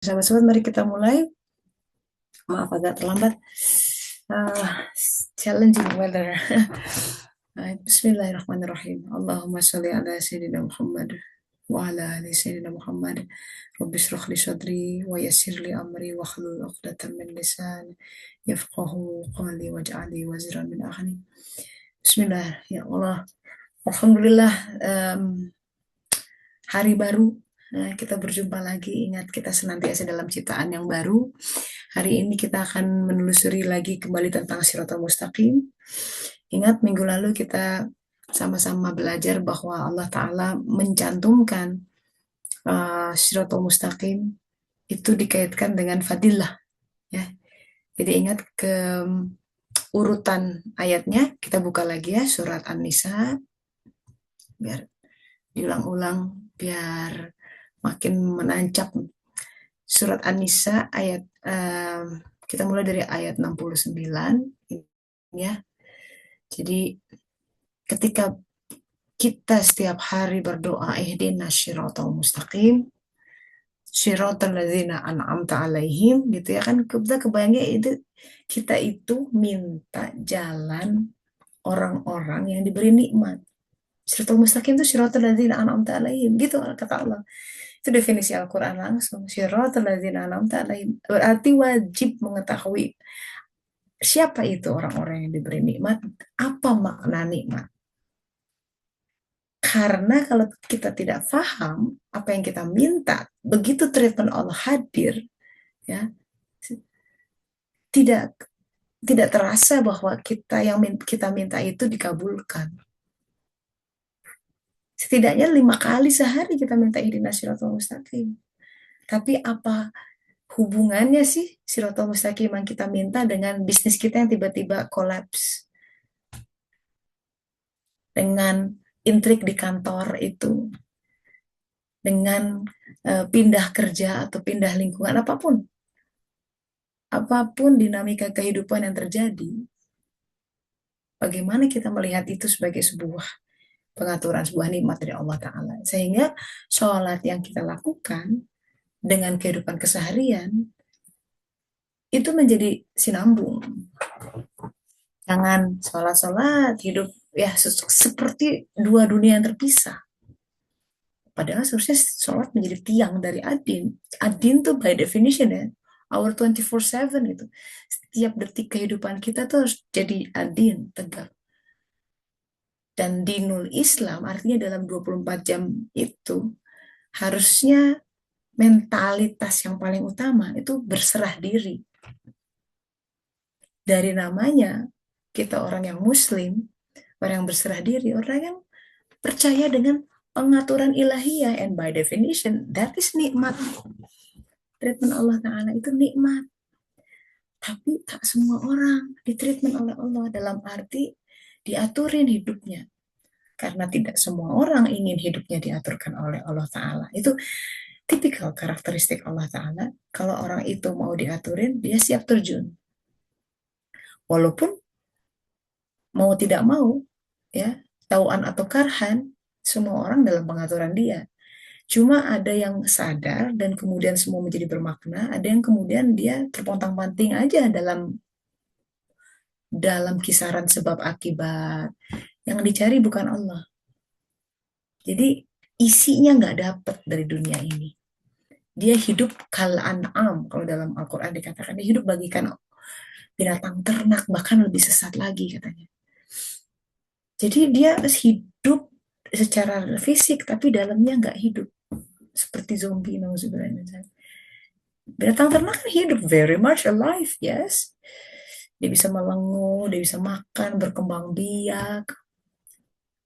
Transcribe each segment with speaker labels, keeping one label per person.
Speaker 1: Sahabat-sahabat, mari kita mulai. Maaf agak terlambat. Ah, Challenging weather. Bismillahirrahmanirrahim. Allahumma sholli ala sayyidina Muhammad wa ala ali sayyidina Muhammad. Rabbi shrah li sadri wa yassir li amri wa hlul 'uqdatam min lisani yafqahu qawli waj'alni waziran min ahli. Bismillah, ya Allah. Alhamdulillah, hari baru. Kita berjumpa lagi. Ingat, kita senantiasa dalam ciptaan yang baru. Hari ini kita akan menelusuri lagi kembali tentang Shiratal Mustaqim. Ingat, minggu lalu kita sama-sama belajar bahwa Allah Ta'ala mencantumkan Shiratal Mustaqim itu dikaitkan dengan fadilah. Ya. Jadi ingat ke urutan ayatnya, kita buka lagi ya, surat An-Nisa, biar diulang-ulang, biar makin menancap. Surat An-Nisa ayat kita mulai dari ayat 69 ya. Jadi ketika kita setiap hari berdoa ihdinas syiratal mustaqim syiratal ladzina an'amta alaihim gitu ya kan, kita kebayangnya kita itu minta jalan orang-orang yang diberi nikmat. Syiratal mustaqim itu syiratal ladzina an'amta alaihim gitu kata Allah. Itu definisi Al-Quran langsung. Syiratal ladzina an'amta alaihim. Berarti wajib mengetahui siapa itu orang-orang yang diberi nikmat, apa makna nikmat. Karena kalau kita tidak paham apa yang kita minta, begitu treatment Allah hadir, ya tidak tidak terasa bahwa kita minta itu dikabulkan. Setidaknya 5 kali sehari kita minta ihdinas siratal mustaqim. Tapi apa hubungannya sih siratal mustaqim yang kita minta dengan bisnis kita yang tiba-tiba kolaps? Dengan intrik di kantor itu, dengan pindah kerja atau pindah lingkungan, apapun dinamika kehidupan yang terjadi, bagaimana kita melihat itu sebagai sebuah pengaturan, sebuah nikmat dari Allah Ta'ala. Sehingga sholat yang kita lakukan dengan kehidupan keseharian itu menjadi sinambung. Jangan sholat-sholat hidup ya seperti dua dunia yang terpisah. Padahal seharusnya sholat menjadi tiang dari adin. Adin tuh by definition ya, our 24/7 gitu. Setiap detik kehidupan kita tuh harus jadi adin, tegak. Dan dinul Islam artinya dalam 24 jam itu harusnya mentalitas yang paling utama itu berserah diri. Dari namanya, kita orang yang muslim, orang yang berserah diri, orang yang percaya dengan pengaturan ilahiyah, and by definition that is nikmat. Treatment Allah Ta'ala itu nikmat. Tapi tak semua orang ditreatment oleh Allah dalam arti diaturin hidupnya. Karena tidak semua orang ingin hidupnya diaturkan oleh Allah Ta'ala. Itu tipikal karakteristik Allah Ta'ala. Kalau orang itu mau diaturin, dia siap terjun. Walaupun mau tidak mau, ya, tauan atau karhan, semua orang dalam pengaturan dia. Cuma ada yang sadar dan kemudian semua menjadi bermakna, ada yang kemudian dia terpontang-panting aja dalam kisaran sebab akibat. Yang dicari bukan Allah. Jadi isinya nggak dapet dari dunia ini. Dia hidup kal an'am, kalau dalam Al-Quran dikatakan dia hidup bagikan binatang ternak, bahkan lebih sesat lagi katanya. Jadi dia hidup secara fisik tapi dalamnya nggak hidup, seperti zombie. Binatang ternak kan hidup, very much alive, yes. Dia bisa melenguh, dia bisa makan, berkembang biak,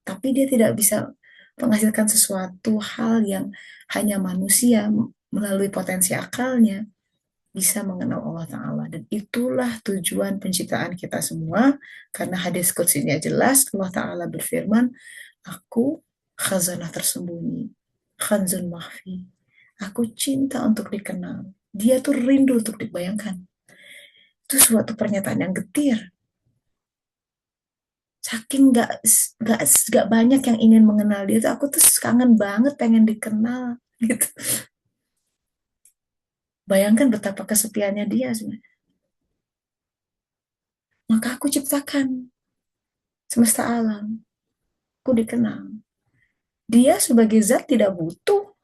Speaker 1: tapi dia tidak bisa menghasilkan sesuatu hal yang hanya manusia melalui potensi akalnya bisa mengenal Allah Ta'ala. Dan itulah tujuan penciptaan kita semua, karena hadis qudsiynya jelas, Allah Ta'ala berfirman, aku khazanah tersembunyi, khanzun mahfi, aku cinta untuk dikenal, dia tuh rindu untuk dibayangkan. Itu suatu pernyataan yang getir. Saking gak banyak yang ingin mengenal dia tuh, aku tuh kangen banget pengen dikenal gitu. Bayangkan betapa kesepiannya dia sebenarnya. Maka aku ciptakan semesta alam, aku dikenal. Dia sebagai zat tidak butuh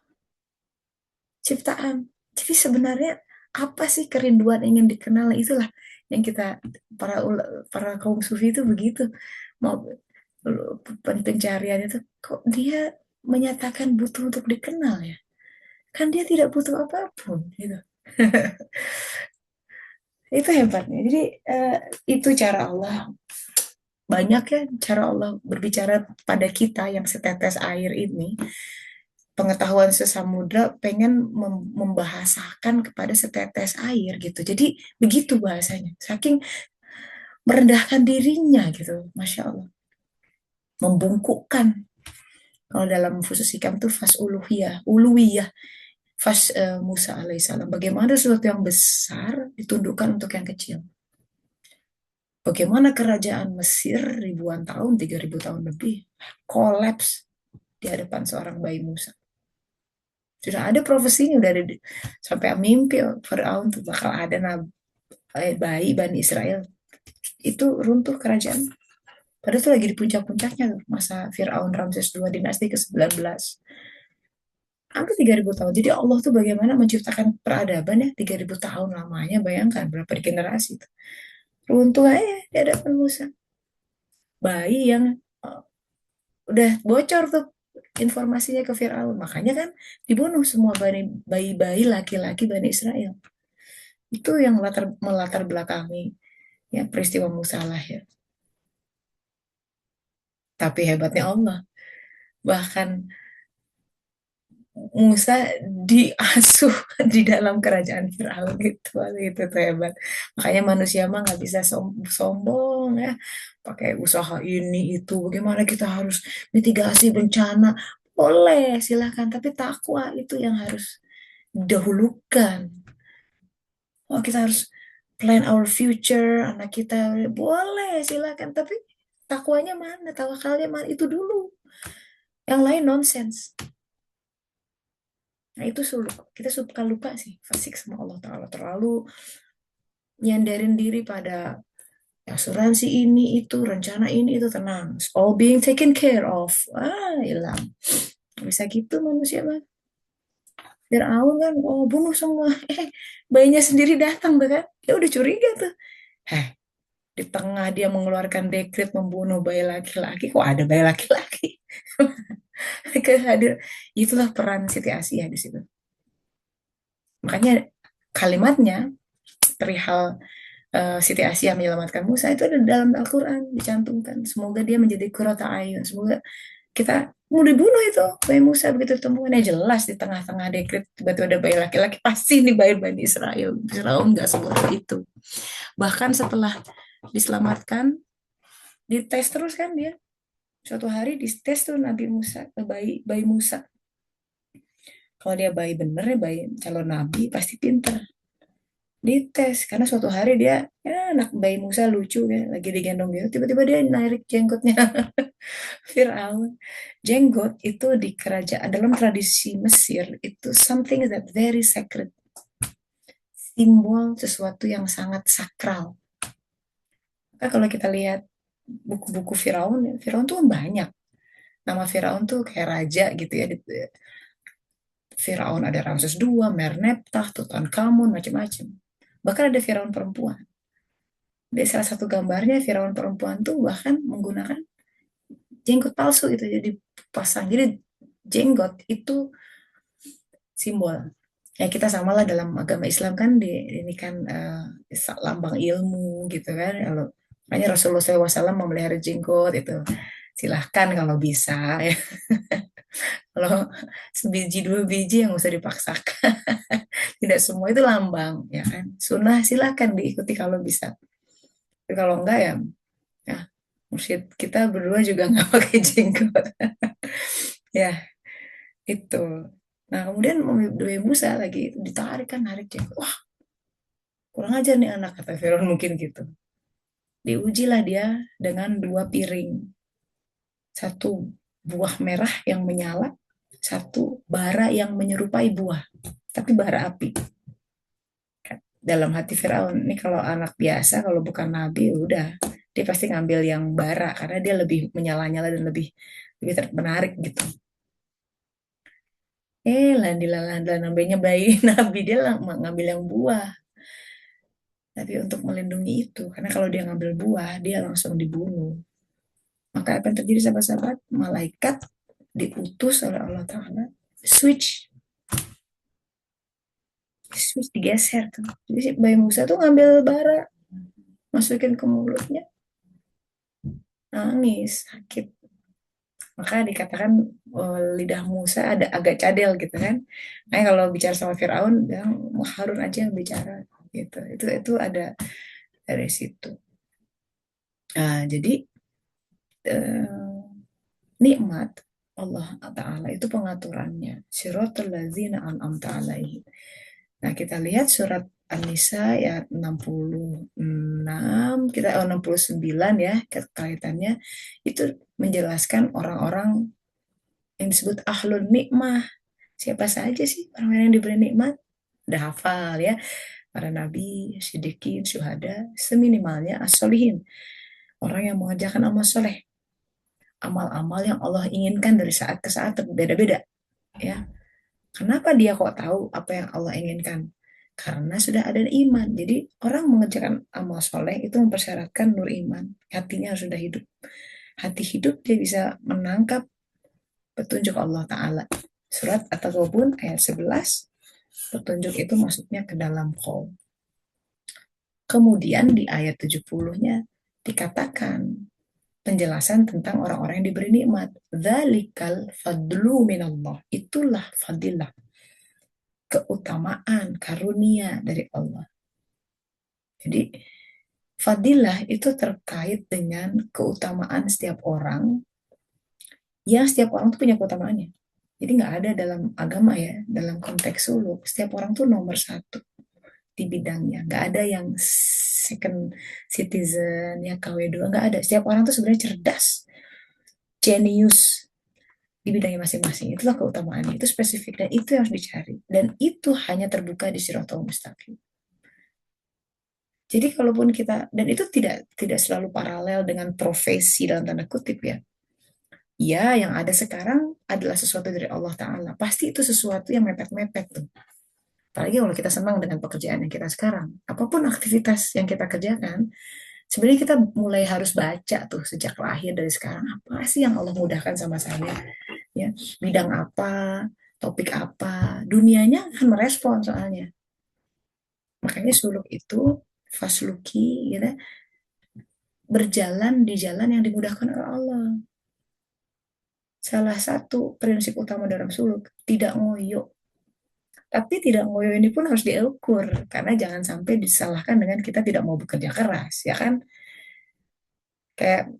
Speaker 1: ciptaan. Jadi sebenarnya apa sih kerinduan ingin dikenal? Itulah yang kita para kaum sufi itu begitu mau pencarian itu, kok dia menyatakan butuh untuk dikenal ya? Kan dia tidak butuh apapun gitu. Itu hebatnya. Jadi itu cara Allah. Banyak ya cara Allah berbicara pada kita yang setetes air ini. Pengetahuan sesamudra pengen membahasakan kepada setetes air gitu. Jadi begitu bahasanya. Saking merendahkan dirinya gitu. Masya Allah. Membungkukkan. Kalau dalam khusus hikam itu fas uluhiyah. Uluwiyah. Fas Musa alaihissalam. Bagaimana sesuatu yang besar ditundukkan untuk yang kecil. Bagaimana kerajaan Mesir ribuan tahun, 3.000 tahun lebih, kolaps di hadapan seorang bayi Musa. Sudah ada profesinya, udah ada sampai mimpi Firaun tuh bakal ada bayi Bani Israel. Itu runtuh kerajaan. Padahal itu lagi di puncak-puncaknya tuh, masa Firaun Ramses II dinasti ke-19. Hampir 3.000 tahun. Jadi Allah tuh bagaimana menciptakan peradaban ya, 3.000 tahun lamanya, bayangkan berapa generasi itu. Runtuh aja di hadapan Musa. Bayi yang uh, udah bocor tuh informasinya ke Firaun. Makanya kan dibunuh semua bayi-bayi laki-laki Bani Israel. Itu yang melatar belakangi ya peristiwa Musa lahir. Tapi hebatnya Allah, bahkan Musa diasuh di dalam kerajaan Firaun itu tuh hebat. Makanya manusia mah nggak bisa sombong ya, pakai usaha ini itu. Bagaimana kita harus mitigasi bencana? Boleh, silakan. Tapi takwa itu yang harus didahulukan. Oh, kita harus plan our future, anak kita boleh, silakan. Tapi takwanya mana? Tawakalnya mana? Itu dulu. Yang lain nonsense. Nah itu kita suka lupa sih fasik sama Allah Ta'ala. Terlalu nyandarin diri pada asuransi ini, itu, rencana ini, itu tenang. It's all being taken care of. Ah, hilang. Bisa gitu manusia mah. Fir'aun kan, oh bunuh semua. Bayinya sendiri datang tuh kan. Ya udah curiga tuh. Heh, di tengah dia mengeluarkan dekret membunuh bayi laki-laki. Kok ada bayi laki-laki? Kehadir. Itulah peran Siti Asiyah di situ. Makanya kalimatnya perihal Siti Asia menyelamatkan Musa itu ada dalam Al-Quran dicantumkan. Semoga dia menjadi qurrata ayun. Semoga kita mau dibunuh itu bayi Musa begitu ditemukan ya jelas di tengah-tengah dekret tiba-tiba ada bayi laki-laki pasti ini bayi Bani Israel. Israel nggak sebodoh itu. Bahkan setelah diselamatkan dites terus kan dia. Suatu hari dites tuh Nabi Musa, bayi Musa. Kalau dia bayi bener ya bayi calon nabi pasti pinter. Dites karena suatu hari dia ya anak bayi Musa lucu ya lagi digendong gitu tiba-tiba dia narik jenggotnya Firaun. Jenggot itu di kerajaan dalam tradisi Mesir itu something that very sacred, simbol sesuatu yang sangat sakral. Nah, kalau kita lihat buku-buku Firaun, Firaun tuh banyak. Nama Firaun tuh kayak raja gitu ya. Firaun ada Ramses II, Merneptah, Tutankhamun, macam-macam. Bahkan ada Firaun perempuan. Di salah satu gambarnya Firaun perempuan tuh bahkan menggunakan jenggot palsu itu jadi pasang. Jadi jenggot itu simbol. Ya kita samalah dalam agama Islam kan ini kan lambang ilmu gitu kan. Kalau makanya Rasulullah SAW memelihara jenggot itu silahkan kalau bisa ya. Kalau sebiji dua biji yang usah dipaksakan. Tidak semua itu lambang ya kan. Sunnah silahkan diikuti kalau bisa. Tapi kalau enggak ya, ya mursyid kita berdua juga nggak pakai jenggot. Ya itu. Nah kemudian Nabi Musa lagi ditarik kan narik jenggot. Wah kurang ajar nih anak kata Firaun mungkin gitu. Diujilah dia dengan dua piring. Satu buah merah yang menyala, satu bara yang menyerupai buah, tapi bara api. dalam hati Firaun, ini kalau anak biasa, kalau bukan nabi, udah dia pasti ngambil yang bara karena dia lebih menyala-nyala dan lebih lebih menarik gitu. Landilan landilan nambahnya bayi nabi dia ngambil yang buah. Tapi untuk melindungi itu, karena kalau dia ngambil buah, dia langsung dibunuh. Maka apa yang terjadi sahabat-sahabat? Malaikat diutus oleh Allah Ta'ala. Switch, switch digeser tuh. Jadi si bayi Musa tuh ngambil bara, masukin ke mulutnya, nangis, sakit. Maka dikatakan lidah Musa ada agak cadel gitu kan. Nah kalau bicara sama Firaun, bilang Harun aja yang bicara gitu. Itu ada dari situ. Nah, jadi eh, nikmat Allah Ta'ala itu pengaturannya. Siratal ladzina an'amta alaihim. Nah, kita lihat surat An-Nisa ayat 66, kita 69 ya, kaitannya itu menjelaskan orang-orang yang disebut ahlun nikmah. Siapa saja sih orang yang diberi nikmat? Udah hafal ya, para nabi, siddiqin, syuhada, seminimalnya as-solihin. Orang yang mengerjakan amal soleh, amal-amal yang Allah inginkan dari saat ke saat berbeda-beda ya. Kenapa dia kok tahu apa yang Allah inginkan? Karena sudah ada iman. Jadi orang mengerjakan amal soleh itu mempersyaratkan nur iman. Hatinya harus sudah hidup. Hati hidup dia bisa menangkap petunjuk Allah Ta'ala. Surat At-Taghabun ayat 11, petunjuk itu masuknya ke dalam qaul. Kemudian di ayat 70-nya dikatakan penjelasan tentang orang-orang yang diberi nikmat. Dzalikal fadlu minallah. Itulah fadilah, keutamaan, karunia dari Allah. Jadi fadilah itu terkait dengan keutamaan setiap orang, yang setiap orang tuh punya keutamaannya. Jadi nggak ada dalam agama ya, dalam konteks suluk, setiap orang tuh nomor satu di bidangnya. Nggak ada yang second citizen, ya KW2, nggak ada. Setiap orang tuh sebenarnya cerdas, genius di bidangnya masing-masing. Itulah keutamaannya, itu spesifik dan itu yang harus dicari. Dan itu hanya terbuka di Siratal Mustaqim. Jadi kalaupun kita, dan itu tidak tidak selalu paralel dengan profesi dalam tanda kutip ya. Ya, yang ada sekarang adalah sesuatu dari Allah Ta'ala. Pasti itu sesuatu yang mepet-mepet tuh. Apalagi kalau kita senang dengan pekerjaan yang kita sekarang. Apapun aktivitas yang kita kerjakan, sebenarnya kita mulai harus baca tuh sejak lahir dari sekarang. Apa sih yang Allah mudahkan sama saya? Ya, bidang apa, topik apa, dunianya akan merespon soalnya. Makanya suluk itu, fasluki, gitu, berjalan di jalan yang dimudahkan oleh Allah. Salah satu prinsip utama dalam suluk, tidak ngoyo. Tapi tidak ngoyo ini pun harus diukur, karena jangan sampai disalahkan dengan kita tidak mau bekerja keras, ya kan? Kayak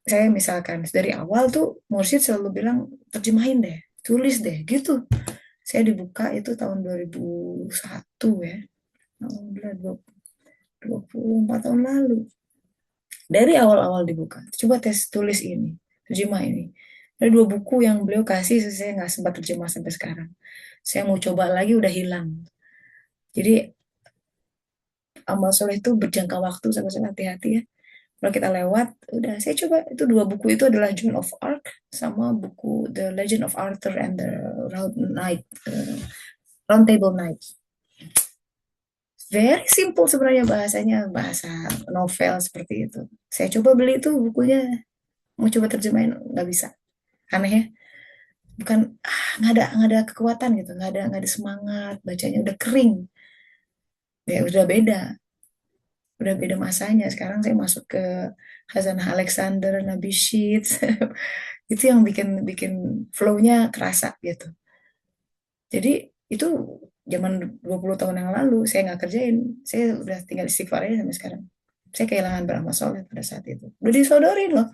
Speaker 1: saya misalkan, dari awal tuh Mursyid selalu bilang, terjemahin deh, tulis deh, gitu. Saya dibuka itu tahun 2001 ya, alhamdulillah 24 tahun lalu. Dari awal-awal dibuka, coba tes tulis ini, terjemah ini. Ada dua buku yang beliau kasih, saya nggak sempat terjemah sampai sekarang. Saya mau coba lagi, udah hilang. Jadi amal soleh itu berjangka waktu, sama-sama hati-hati ya. Kalau kita lewat, udah saya coba itu dua buku itu adalah Joan of Arc sama buku The Legend of Arthur and the Round Table Knight. Very simple sebenarnya bahasanya, bahasa novel seperti itu. Saya coba beli itu bukunya, mau coba terjemahin nggak bisa. Aneh ya, bukan nggak ada kekuatan gitu, nggak ada semangat bacanya, udah kering. Ya udah beda masanya. Sekarang saya masuk ke Hasanah Alexander, Nabi Sheets. Itu yang bikin bikin flow-nya kerasa gitu. Jadi itu zaman 20 tahun yang lalu saya nggak kerjain. Saya udah tinggal istighfar aja sampai sekarang. Saya kehilangan beramal soleh pada saat itu. Udah disodorin loh.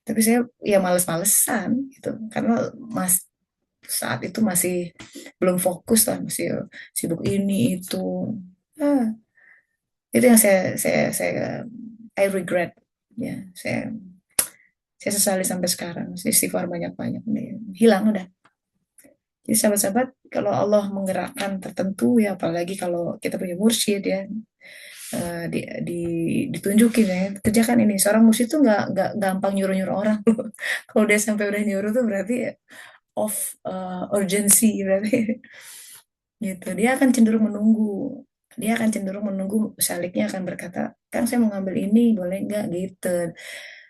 Speaker 1: Tapi saya ya males-malesan gitu. Karena mas saat itu masih belum fokus lah, masih sibuk ini itu. Ah, itu yang saya I regret ya. Saya sesali sampai sekarang. Saya istighfar banyak-banyak nih. Hilang udah. Jadi sahabat-sahabat, kalau Allah menggerakkan tertentu ya, apalagi kalau kita punya mursyid ya, ditunjukin ya, kerjakan ini. Seorang mursyid tuh nggak gampang nyuruh-nyuruh orang. Kalau dia sampai udah nyuruh tuh berarti of urgency berarti. Gitu. Dia akan cenderung menunggu. Dia akan cenderung menunggu, saliknya akan berkata, Kang saya mau ngambil ini, boleh nggak gitu.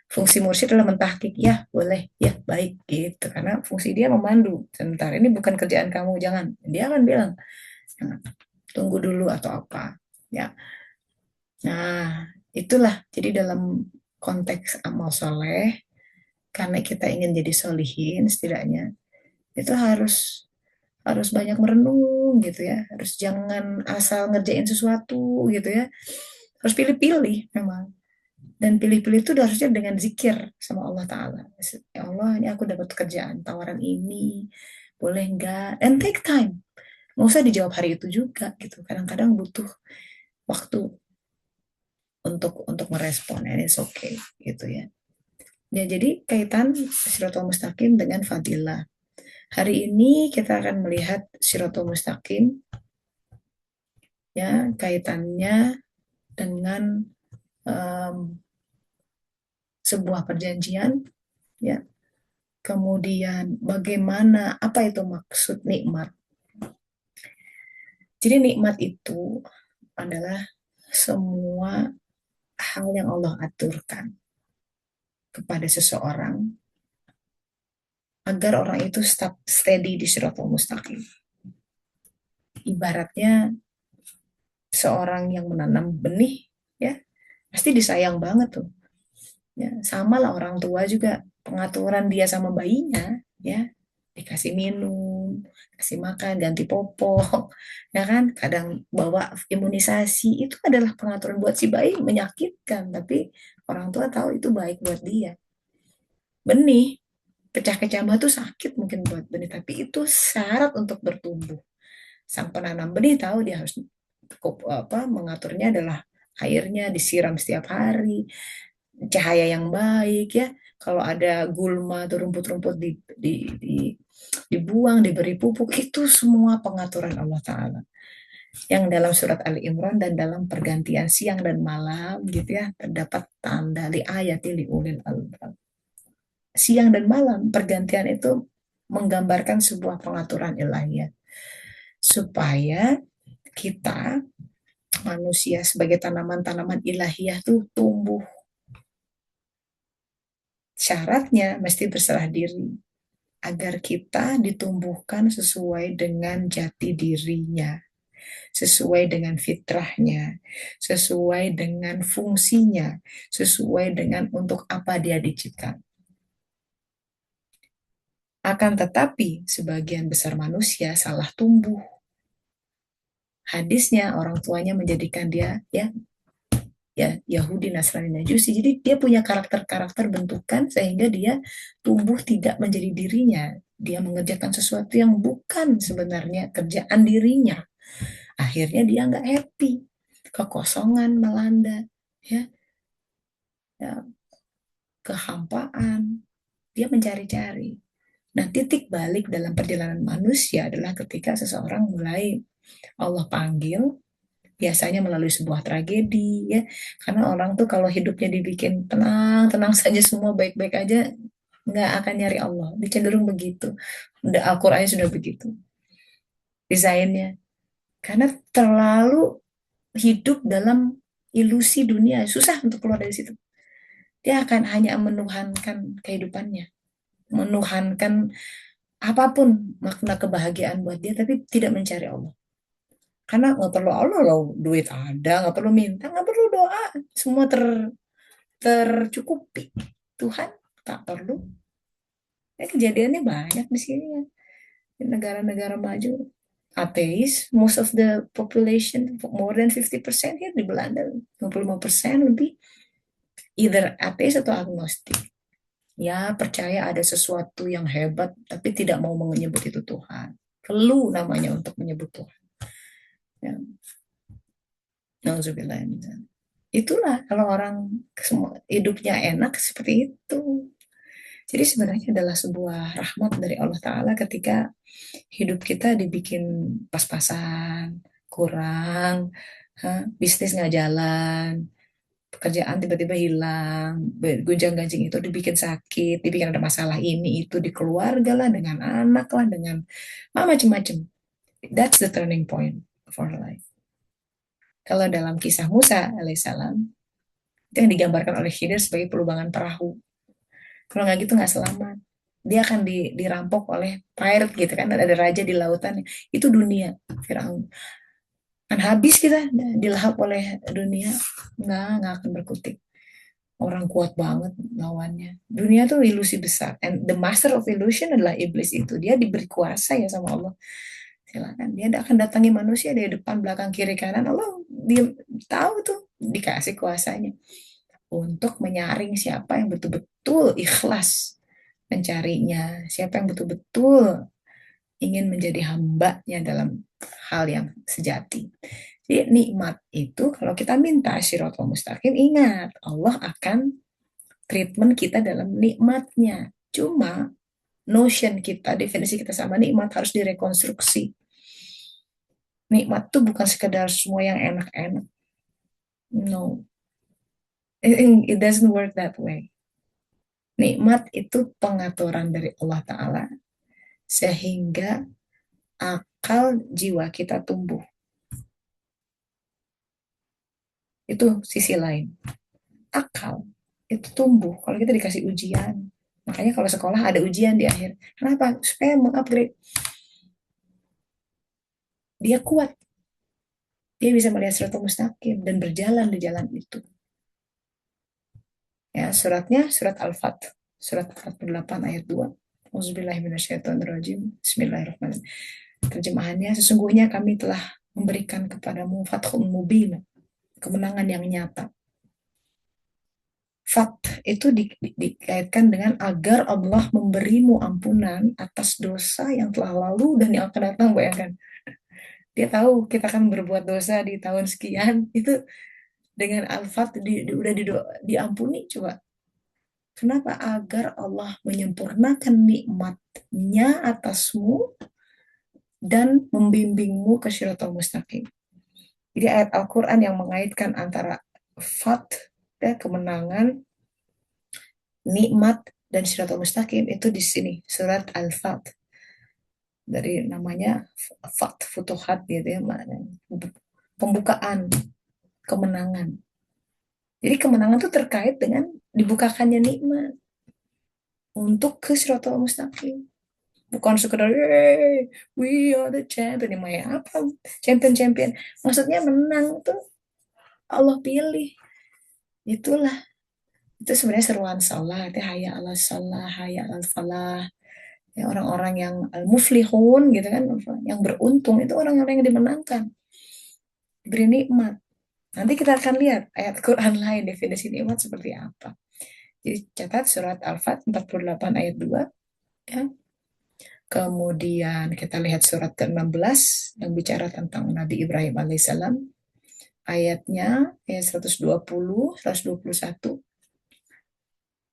Speaker 1: Fungsi mursyid adalah mentahkik, ya boleh, ya baik gitu. Karena fungsi dia memandu. Sebentar, ini bukan kerjaan kamu, jangan. Dia akan bilang, "Jangan, tunggu dulu atau apa. Ya, nah itulah. Jadi dalam konteks amal soleh, karena kita ingin jadi solihin setidaknya, itu harus harus banyak merenung gitu ya, harus jangan asal ngerjain sesuatu gitu ya, harus pilih-pilih memang. Dan pilih-pilih itu harusnya dengan zikir sama Allah Ta'ala. Ya Allah, ini aku dapat kerjaan tawaran ini, boleh nggak, and take time, nggak usah dijawab hari itu juga gitu, kadang-kadang butuh waktu untuk merespon, and it's okay gitu ya. Ya, jadi kaitan Siratul Mustaqim dengan fadilah. Hari ini kita akan melihat Siratul Mustaqim ya, kaitannya dengan um, sebuah perjanjian ya. Kemudian bagaimana, apa itu maksud nikmat? Jadi nikmat itu adalah semua hal yang Allah aturkan kepada seseorang agar orang itu stop steady di Siratul Mustaqim. Ibaratnya seorang yang menanam benih ya, pasti disayang banget tuh. Ya, sama lah orang tua juga, pengaturan dia sama bayinya ya, dikasih minum, kasih makan, ganti popok, ya kan, kadang bawa imunisasi, itu adalah pengaturan buat si bayi, menyakitkan, tapi orang tua tahu itu baik buat dia. Benih pecah kecambah tuh sakit mungkin buat benih, tapi itu syarat untuk bertumbuh. Sang penanam benih tahu dia harus apa mengaturnya adalah airnya disiram setiap hari, cahaya yang baik ya. Kalau ada gulma atau rumput-rumput dibuang, diberi pupuk, itu semua pengaturan Allah Ta'ala. Yang dalam surat Ali Imran dan dalam pergantian siang dan malam gitu ya, terdapat tanda li ayat li ulil albab. Siang dan malam, pergantian itu menggambarkan sebuah pengaturan ilahiyah. Supaya kita manusia sebagai tanaman-tanaman ilahiyah tuh tumbuh. Syaratnya mesti berserah diri agar kita ditumbuhkan sesuai dengan jati dirinya, sesuai dengan fitrahnya, sesuai dengan fungsinya, sesuai dengan untuk apa dia diciptakan. Akan tetapi sebagian besar manusia salah tumbuh. Hadisnya orang tuanya menjadikan dia ya Yahudi, Nasrani, Majusi. Jadi dia punya karakter-karakter bentukan sehingga dia tumbuh tidak menjadi dirinya. Dia mengerjakan sesuatu yang bukan sebenarnya kerjaan dirinya. Akhirnya dia nggak happy, kekosongan melanda, ya, ya, kehampaan. Dia mencari-cari. Nah, titik balik dalam perjalanan manusia adalah ketika seseorang mulai Allah panggil, biasanya melalui sebuah tragedi ya, karena orang tuh kalau hidupnya dibikin tenang tenang saja, semua baik-baik aja, nggak akan nyari Allah, dicenderung begitu. Udah Al-Qur'annya sudah begitu desainnya, karena terlalu hidup dalam ilusi dunia, susah untuk keluar dari situ. Dia akan hanya menuhankan kehidupannya, menuhankan apapun makna kebahagiaan buat dia, tapi tidak mencari Allah. Karena nggak perlu Allah loh, duit ada, nggak perlu minta, nggak perlu doa, semua tercukupi. Tuhan tak perlu. Ya, kejadiannya banyak di sini ya. Di negara-negara maju, ateis, most of the population, more than 50% ya di Belanda, 55% lebih, either ateis atau agnostik. Ya, percaya ada sesuatu yang hebat, tapi tidak mau menyebut itu Tuhan. Perlu namanya untuk menyebut Tuhan. Ya. Nauzubillah. Itulah kalau orang semua hidupnya enak seperti itu. Jadi sebenarnya adalah sebuah rahmat dari Allah Ta'ala ketika hidup kita dibikin pas-pasan, kurang, bisnis nggak jalan, pekerjaan tiba-tiba hilang, gonjang-ganjing itu dibikin sakit, dibikin ada masalah ini itu di keluarga lah, dengan anak lah, dengan macam-macam. That's the turning point for life. Kalau dalam kisah Musa alaihissalam, itu yang digambarkan oleh Khidir sebagai pelubangan perahu. Kalau nggak gitu nggak selamat. Dia akan dirampok oleh pirate gitu kan, ada raja di lautan. Itu dunia Firaun. Kan habis kita dilahap oleh dunia, nggak akan berkutik. Orang kuat banget lawannya. Dunia tuh ilusi besar. And the master of illusion adalah iblis itu. Dia diberi kuasa ya sama Allah. Silakan. Dia akan datangi manusia dari depan, belakang, kiri, kanan. Allah dia tahu tuh dikasih kuasanya untuk menyaring siapa yang betul-betul ikhlas mencarinya, siapa yang betul-betul ingin menjadi hambanya dalam hal yang sejati. Jadi nikmat itu kalau kita minta Shirathul Mustaqim, ingat Allah akan treatment kita dalam nikmatnya. Cuma notion kita, definisi kita sama nikmat harus direkonstruksi. Nikmat tuh bukan sekedar semua yang enak-enak. No, it doesn't work that way. Nikmat itu pengaturan dari Allah Ta'ala sehingga akal jiwa kita tumbuh. Itu sisi lain. Akal itu tumbuh kalau kita dikasih ujian. Makanya kalau sekolah ada ujian di akhir. Kenapa? Supaya mengupgrade. Dia kuat. Dia bisa melihat suratul mustaqim dan berjalan di jalan itu. Ya, suratnya surat Al-Fat. Surat 48 ayat 2. Auzubillahiminasyaitonirrajim. Bismillahirrahmanirrahim. Terjemahannya, sesungguhnya kami telah memberikan kepadamu fathun mubin, kemenangan yang nyata. Fat itu dikaitkan dengan agar Allah memberimu ampunan atas dosa yang telah lalu dan yang akan datang. Bayangkan, dia tahu kita akan berbuat dosa di tahun sekian, itu dengan al-fat udah diampuni. Coba kenapa? Agar Allah menyempurnakan nikmatnya atasmu dan membimbingmu ke Shirathul Mustaqim. Jadi ayat Al-Quran yang mengaitkan antara fat, ya, kemenangan, nikmat, dan Shirathul Mustaqim itu di sini surat Al-Fat, dari namanya Fat, Futuhat gitu ya, pembukaan, kemenangan. Jadi kemenangan itu terkait dengan dibukakannya nikmat untuk ke Shirathul Mustaqim. Bukan sekedar we are the champion, ya apa champion. Maksudnya menang tuh Allah pilih. Itulah, itu sebenarnya seruan salat ya, hayya ala salah, hayya ala falah. Ya, orang-orang yang al-muflihun gitu kan, yang beruntung itu orang-orang yang dimenangkan, diberi nikmat. Nanti kita akan lihat ayat Quran lain definisi nikmat seperti apa. Jadi catat surat Al-Fat 48 ayat 2 ya. Kemudian kita lihat surat ke-16 yang bicara tentang Nabi Ibrahim alaihissalam. Ayatnya ayat 120, 121.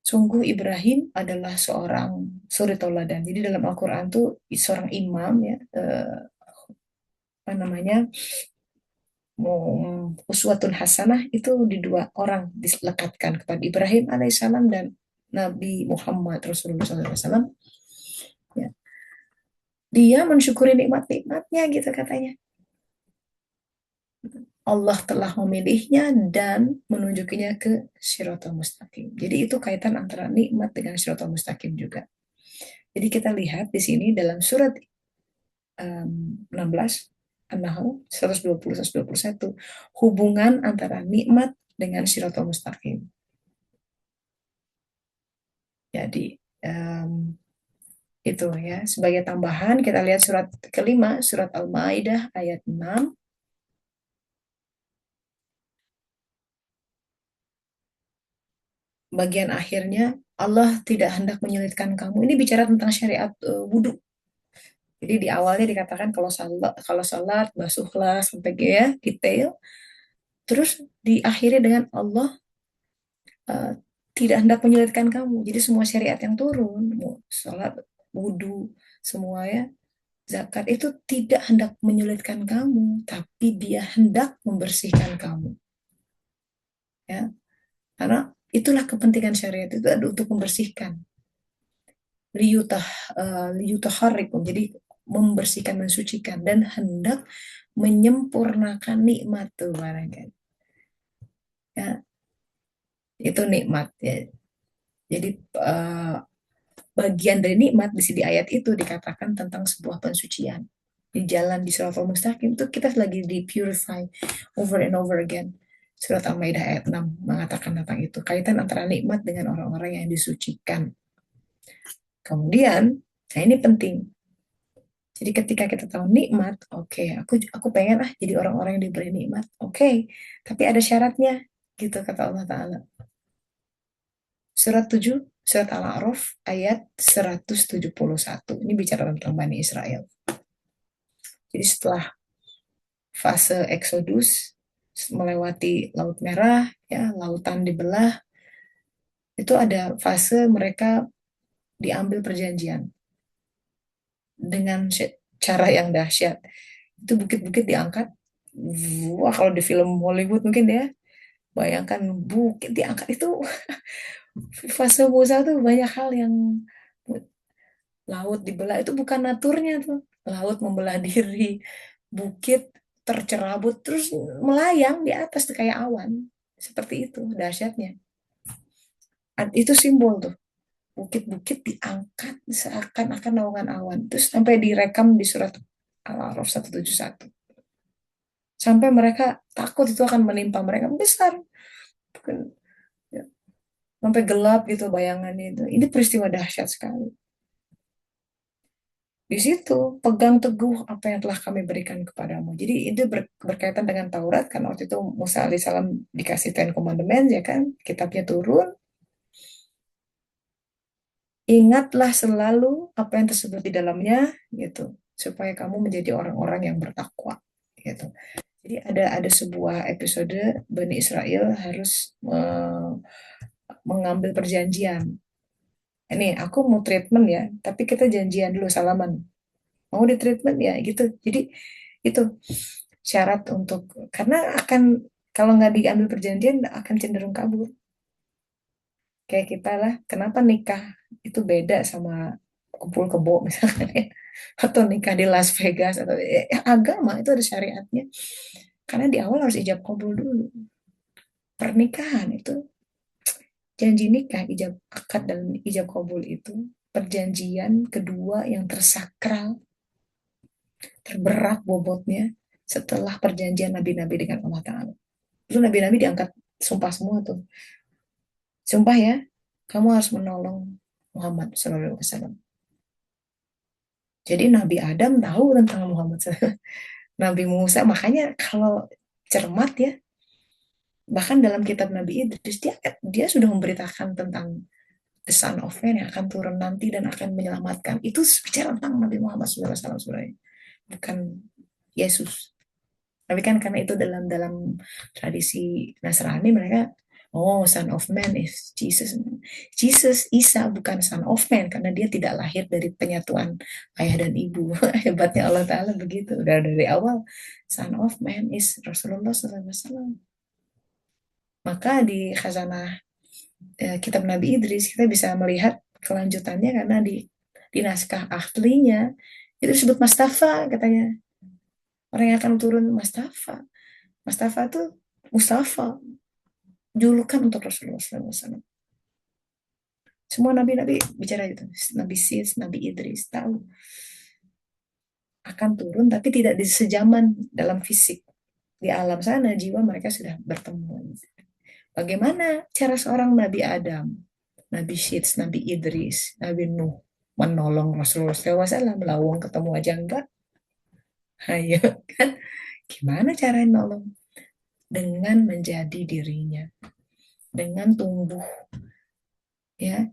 Speaker 1: Sungguh Ibrahim adalah seorang suri toladan. Jadi dalam Al-Quran tuh seorang imam ya, apa namanya, uswatun hasanah itu di dua orang dilekatkan kepada Ibrahim alaihissalam dan Nabi Muhammad Rasulullah SAW. Ya. Dia mensyukuri nikmat-nikmatnya gitu katanya. Allah telah memilihnya dan menunjukinya ke Shirathul Mustaqim. Jadi itu kaitan antara nikmat dengan Shirathul Mustaqim juga. Jadi kita lihat di sini dalam surat 16 An-Nahl 120-121 hubungan antara nikmat dengan Shirathul Mustaqim. Jadi itu ya, sebagai tambahan kita lihat surat kelima, surat Al-Maidah ayat 6. Bagian akhirnya, Allah tidak hendak menyulitkan kamu. Ini bicara tentang syariat wudhu. Jadi di awalnya dikatakan kalau salat basuhlah sampai ya detail. Terus diakhiri dengan Allah uh, tidak hendak menyulitkan kamu. Jadi semua syariat yang turun, mau sholat, wudhu, semua ya, zakat itu tidak hendak menyulitkan kamu, tapi dia hendak membersihkan kamu. Ya, karena itulah kepentingan syariat itu adalah untuk membersihkan. Liyutah, liyutahharikum. Jadi membersihkan, mensucikan dan hendak menyempurnakan nikmat tuh barangkali. Ya, itu nikmat ya. Jadi eh, bagian dari nikmat di ayat itu dikatakan tentang sebuah pensucian. Di jalan di Siratal Mustaqim itu kita lagi di purify over and over again. Surat Al-Maidah ayat 6 mengatakan tentang itu. Kaitan antara nikmat dengan orang-orang yang disucikan. Kemudian, nah ini penting. Jadi ketika kita tahu nikmat, oke, aku pengen jadi orang-orang yang diberi nikmat. Oke, tapi ada syaratnya, gitu kata Allah Ta'ala. Surat 7, surat Al-A'raf ayat 171. Ini bicara tentang Bani Israel. Jadi setelah fase Exodus, melewati Laut Merah, ya, lautan dibelah, itu ada fase mereka diambil perjanjian dengan cara yang dahsyat. Itu bukit-bukit diangkat. Wah, kalau di film Hollywood mungkin ya, bayangkan bukit diangkat itu fase Musa tuh banyak hal yang laut dibelah itu bukan naturnya tuh. Laut membelah diri, bukit tercerabut terus melayang di atas tuh kayak awan. Seperti itu dahsyatnya. Itu simbol tuh. Bukit-bukit diangkat seakan-akan naungan awan. Terus sampai direkam di surat Al-A'raf 171. Sampai mereka takut itu akan menimpa mereka besar. Bukan, ya, sampai gelap gitu bayangannya itu. Ini peristiwa dahsyat sekali. Di situ pegang teguh apa yang telah kami berikan kepadamu. Jadi itu berkaitan dengan Taurat karena waktu itu Musa alaihissalam dikasih Ten Commandments ya kan, kitabnya turun. Ingatlah selalu apa yang tersebut di dalamnya gitu, supaya kamu menjadi orang-orang yang bertakwa gitu. Jadi ada sebuah episode Bani Israel harus mengambil perjanjian. Ini aku mau treatment ya, tapi kita janjian dulu salaman. Mau di treatment ya gitu. Jadi itu syarat untuk karena akan kalau nggak diambil perjanjian akan cenderung kabur. Kayak kita lah, kenapa nikah itu beda sama kumpul kebo misalnya ya. Atau nikah di Las Vegas atau agama itu ada syariatnya. Karena di awal harus ijab kabul dulu. Pernikahan itu janji nikah, ijab akad dan ijab kabul itu perjanjian kedua yang tersakral, terberat bobotnya setelah perjanjian nabi-nabi dengan Allah Ta'ala. Itu nabi-nabi diangkat sumpah semua tuh. Sumpah ya, kamu harus menolong Muhammad SAW. Jadi Nabi Adam tahu tentang Muhammad SAW. Nabi Musa, makanya kalau cermat ya, bahkan dalam kitab Nabi Idris, dia sudah memberitakan tentang the Son of Man yang akan turun nanti dan akan menyelamatkan. Itu bicara tentang Nabi Muhammad SAW sebenarnya. Bukan Yesus. Tapi kan karena itu dalam dalam tradisi Nasrani mereka, oh son of man is Jesus. Jesus Isa bukan son of man karena dia tidak lahir dari penyatuan ayah dan ibu. Hebatnya Allah Ta'ala begitu. Udah dari awal son of man is Rasulullah SAW. Maka di khazanah kitab Nabi Idris kita bisa melihat kelanjutannya karena di naskah aslinya itu disebut Mustafa katanya. Orang yang akan turun Mustafa. Mustafa itu Mustafa, julukan untuk Rasulullah SAW. Semua nabi-nabi bicara itu. Nabi Sis, Nabi Idris, tahu akan turun, tapi tidak di sejaman dalam fisik. Di alam sana, jiwa mereka sudah bertemu. Bagaimana cara seorang Nabi Adam, Nabi Sis, Nabi Idris, Nabi Nuh, menolong Rasulullah SAW, melawang ketemu aja enggak? Ayo, kan? Gimana cara nolong? Dengan menjadi dirinya. Dengan tumbuh ya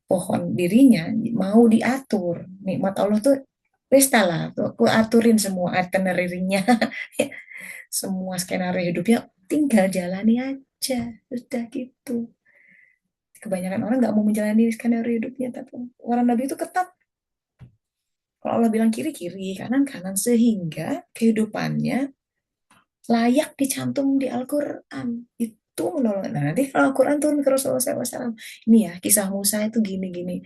Speaker 1: pohon dirinya mau diatur nikmat Allah tuh pesta lah tuh aku aturin semua itinerary-nya semua skenario hidupnya tinggal jalani aja udah gitu Kebanyakan orang nggak mau menjalani skenario hidupnya, tapi orang Nabi itu ketat. Kalau Allah bilang kiri, kiri, kanan, kanan, sehingga kehidupannya layak dicantum di Al-Quran. Itu menolong. Nah, nanti kalau Al-Quran turun ke Rasulullah SAW, ini ya, kisah Musa itu gini-gini.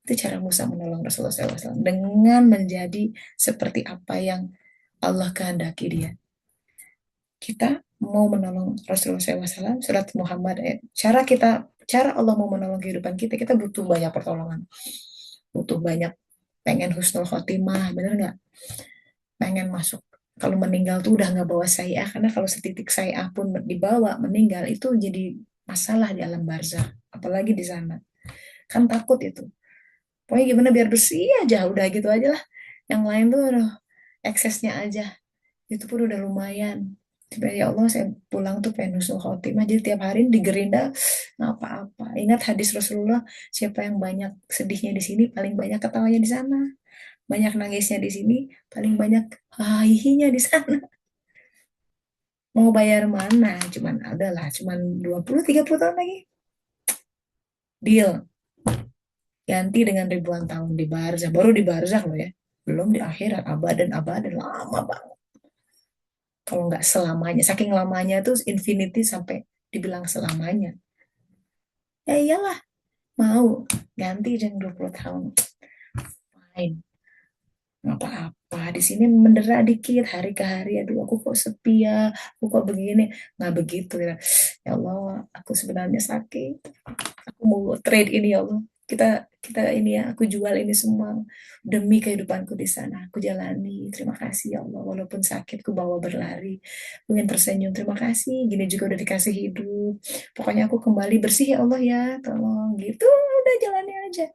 Speaker 1: Itu cara Musa menolong Rasulullah SAW. Dengan menjadi seperti apa yang Allah kehendaki dia. Kita mau menolong Rasulullah SAW, surat Muhammad, cara Allah mau menolong kehidupan kita, kita butuh banyak pertolongan. Butuh banyak, pengen husnul khotimah, bener nggak? Pengen masuk, kalau meninggal tuh udah nggak bawa saya, karena kalau setitik saya pun dibawa meninggal itu jadi masalah di alam barzah, apalagi di sana kan takut itu. Pokoknya gimana biar bersih aja, udah gitu aja lah. Yang lain tuh aduh, eksesnya aja itu pun udah lumayan. Sebenarnya ya Allah, saya pulang tuh pengen husnul khotimah, jadi tiap hari di Gerinda nggak apa-apa. Ingat hadis Rasulullah, siapa yang banyak sedihnya di sini paling banyak ketawanya di sana, banyak nangisnya di sini paling banyak hahihinya di sana. Mau bayar mana? Cuman adalah cuman 20-30 tahun lagi. Deal. Ganti dengan ribuan tahun di barzah. Baru di barzah loh ya. Belum di akhirat. Abadan, abadan. Lama banget. Kalau nggak selamanya. Saking lamanya tuh infinity sampai dibilang selamanya. Ya iyalah. Mau. Ganti dengan 20 tahun. Fine. Nggak apa-apa. Di sini mendera dikit. Hari ke hari. Aduh aku kok sepi ya. Aku kok begini. Nggak begitu ya. Ya Allah. Aku sebenarnya sakit. Aku mau trade ini ya Allah. Kita kita ini ya, aku jual ini semua demi kehidupanku di sana. Aku jalani. Terima kasih ya Allah. Walaupun sakit, ku bawa berlari. Mungkin tersenyum. Terima kasih. Gini juga udah dikasih hidup. Pokoknya aku kembali bersih ya Allah ya. Tolong gitu. Udah jalani aja.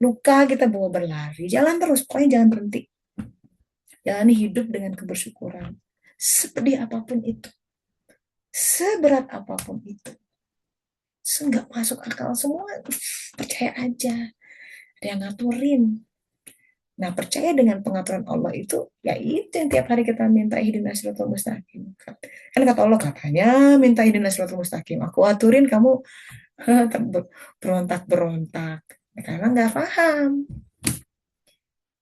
Speaker 1: Luka kita bawa berlari. Jalan terus. Pokoknya jangan berhenti. Jalani hidup dengan kebersyukuran. Sepedih apapun itu. Seberat apapun itu. Nggak masuk akal semua. Percaya aja. Ada yang ngaturin. Nah, percaya dengan pengaturan Allah itu, ya itu yang tiap hari kita minta ihdinas siratal mustaqim. Kan kata Allah katanya minta ihdinas siratal mustaqim. Aku aturin kamu berontak-berontak. Karena nggak paham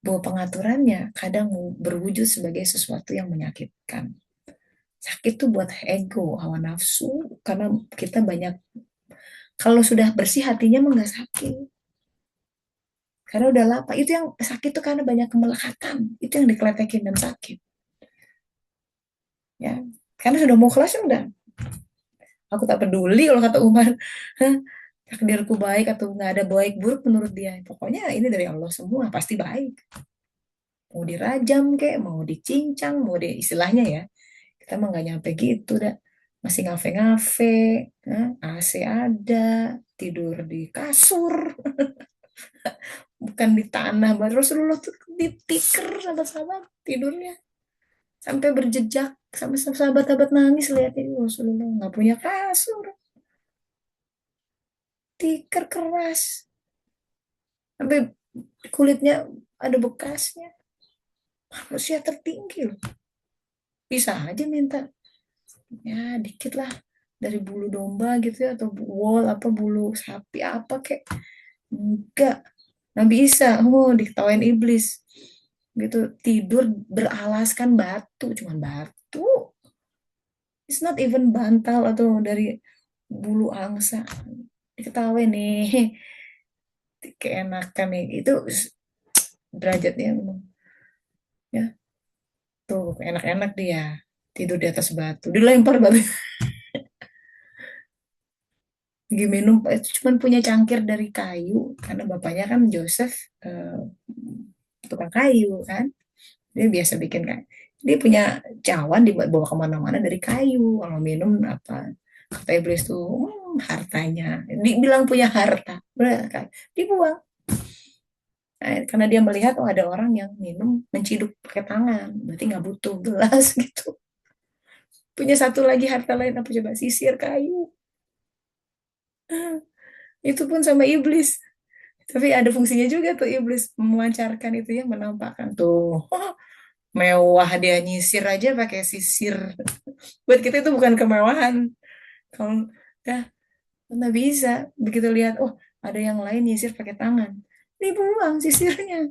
Speaker 1: bahwa pengaturannya kadang berwujud sebagai sesuatu yang menyakitkan. Sakit tuh buat ego, hawa nafsu, karena kita banyak, kalau sudah bersih hatinya mah nggak sakit. Karena udah lapar. Itu yang sakit tuh karena banyak kemelekatan. Itu yang dikeletekin dan sakit. Ya, karena sudah mau kelas ya udah. Aku tak peduli kalau kata Umar. Hah, takdirku baik atau nggak ada baik buruk menurut dia. Pokoknya ini dari Allah semua pasti baik. Mau dirajam kek, mau dicincang, mau di istilahnya ya. Kita mah nggak nyampe gitu dah. Masih ngafe-ngafe, hah, AC ada, tidur di kasur, bukan di tanah. Baru Rasulullah tuh di tikar sahabat-sahabat tidurnya. Sampai berjejak, sampai sahabat-sahabat nangis lihatin Rasulullah nggak punya kasur, tikar keras, sampai kulitnya ada bekasnya. Manusia tertinggi loh, bisa aja minta ya dikit lah dari bulu domba gitu ya, atau wol apa bulu sapi apa kek. Enggak, Nabi Isa diketawain iblis gitu, tidur beralaskan batu, cuman batu. It's not even bantal atau dari bulu angsa. Diketawain nih, keenakan nih. Itu derajatnya memang. Ya, tuh enak-enak dia. Tidur di atas batu. Dilempar batu. Lagi minum, itu cuman punya cangkir dari kayu. Karena bapaknya kan Joseph, tukang kayu kan. Dia biasa bikin kayak. Dia punya cawan dibawa kemana-mana dari kayu. Kalau minum apa. Kata iblis tuh, hartanya. Dibilang punya harta. Udah, kan. Dibuang. Nah, karena dia melihat ada orang yang minum menciduk pakai tangan, berarti nggak butuh gelas gitu. Punya satu lagi harta lain apa coba, sisir kayu. Itu pun sama iblis. Tapi ada fungsinya juga tuh iblis memancarkan itu ya, menampakkan tuh. Mewah dia nyisir aja pakai sisir. Buat kita itu bukan kemewahan. Kalau ya Mana bisa, begitu lihat, oh ada yang lain nyisir pakai tangan, dibuang sisirnya.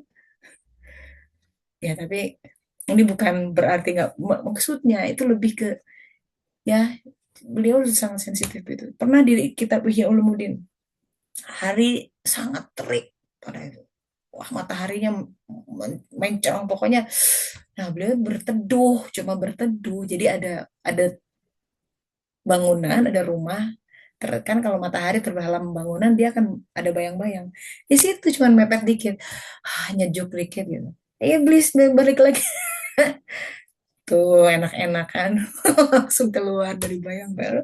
Speaker 1: Ya tapi ini bukan berarti nggak, maksudnya itu lebih ke, ya beliau sangat sensitif itu. Pernah di kitab Ihya Ulumuddin, hari sangat terik pada itu. Wah mataharinya mencorong pokoknya. Nah beliau berteduh, cuma berteduh. Jadi ada bangunan, ada rumah. Kan kalau matahari terhalang bangunan dia akan ada bayang-bayang. Di situ cuma mepet dikit, nyejuk dikit gitu. Iblis balik lagi. Tuh enak-enakan langsung keluar dari bayang baru.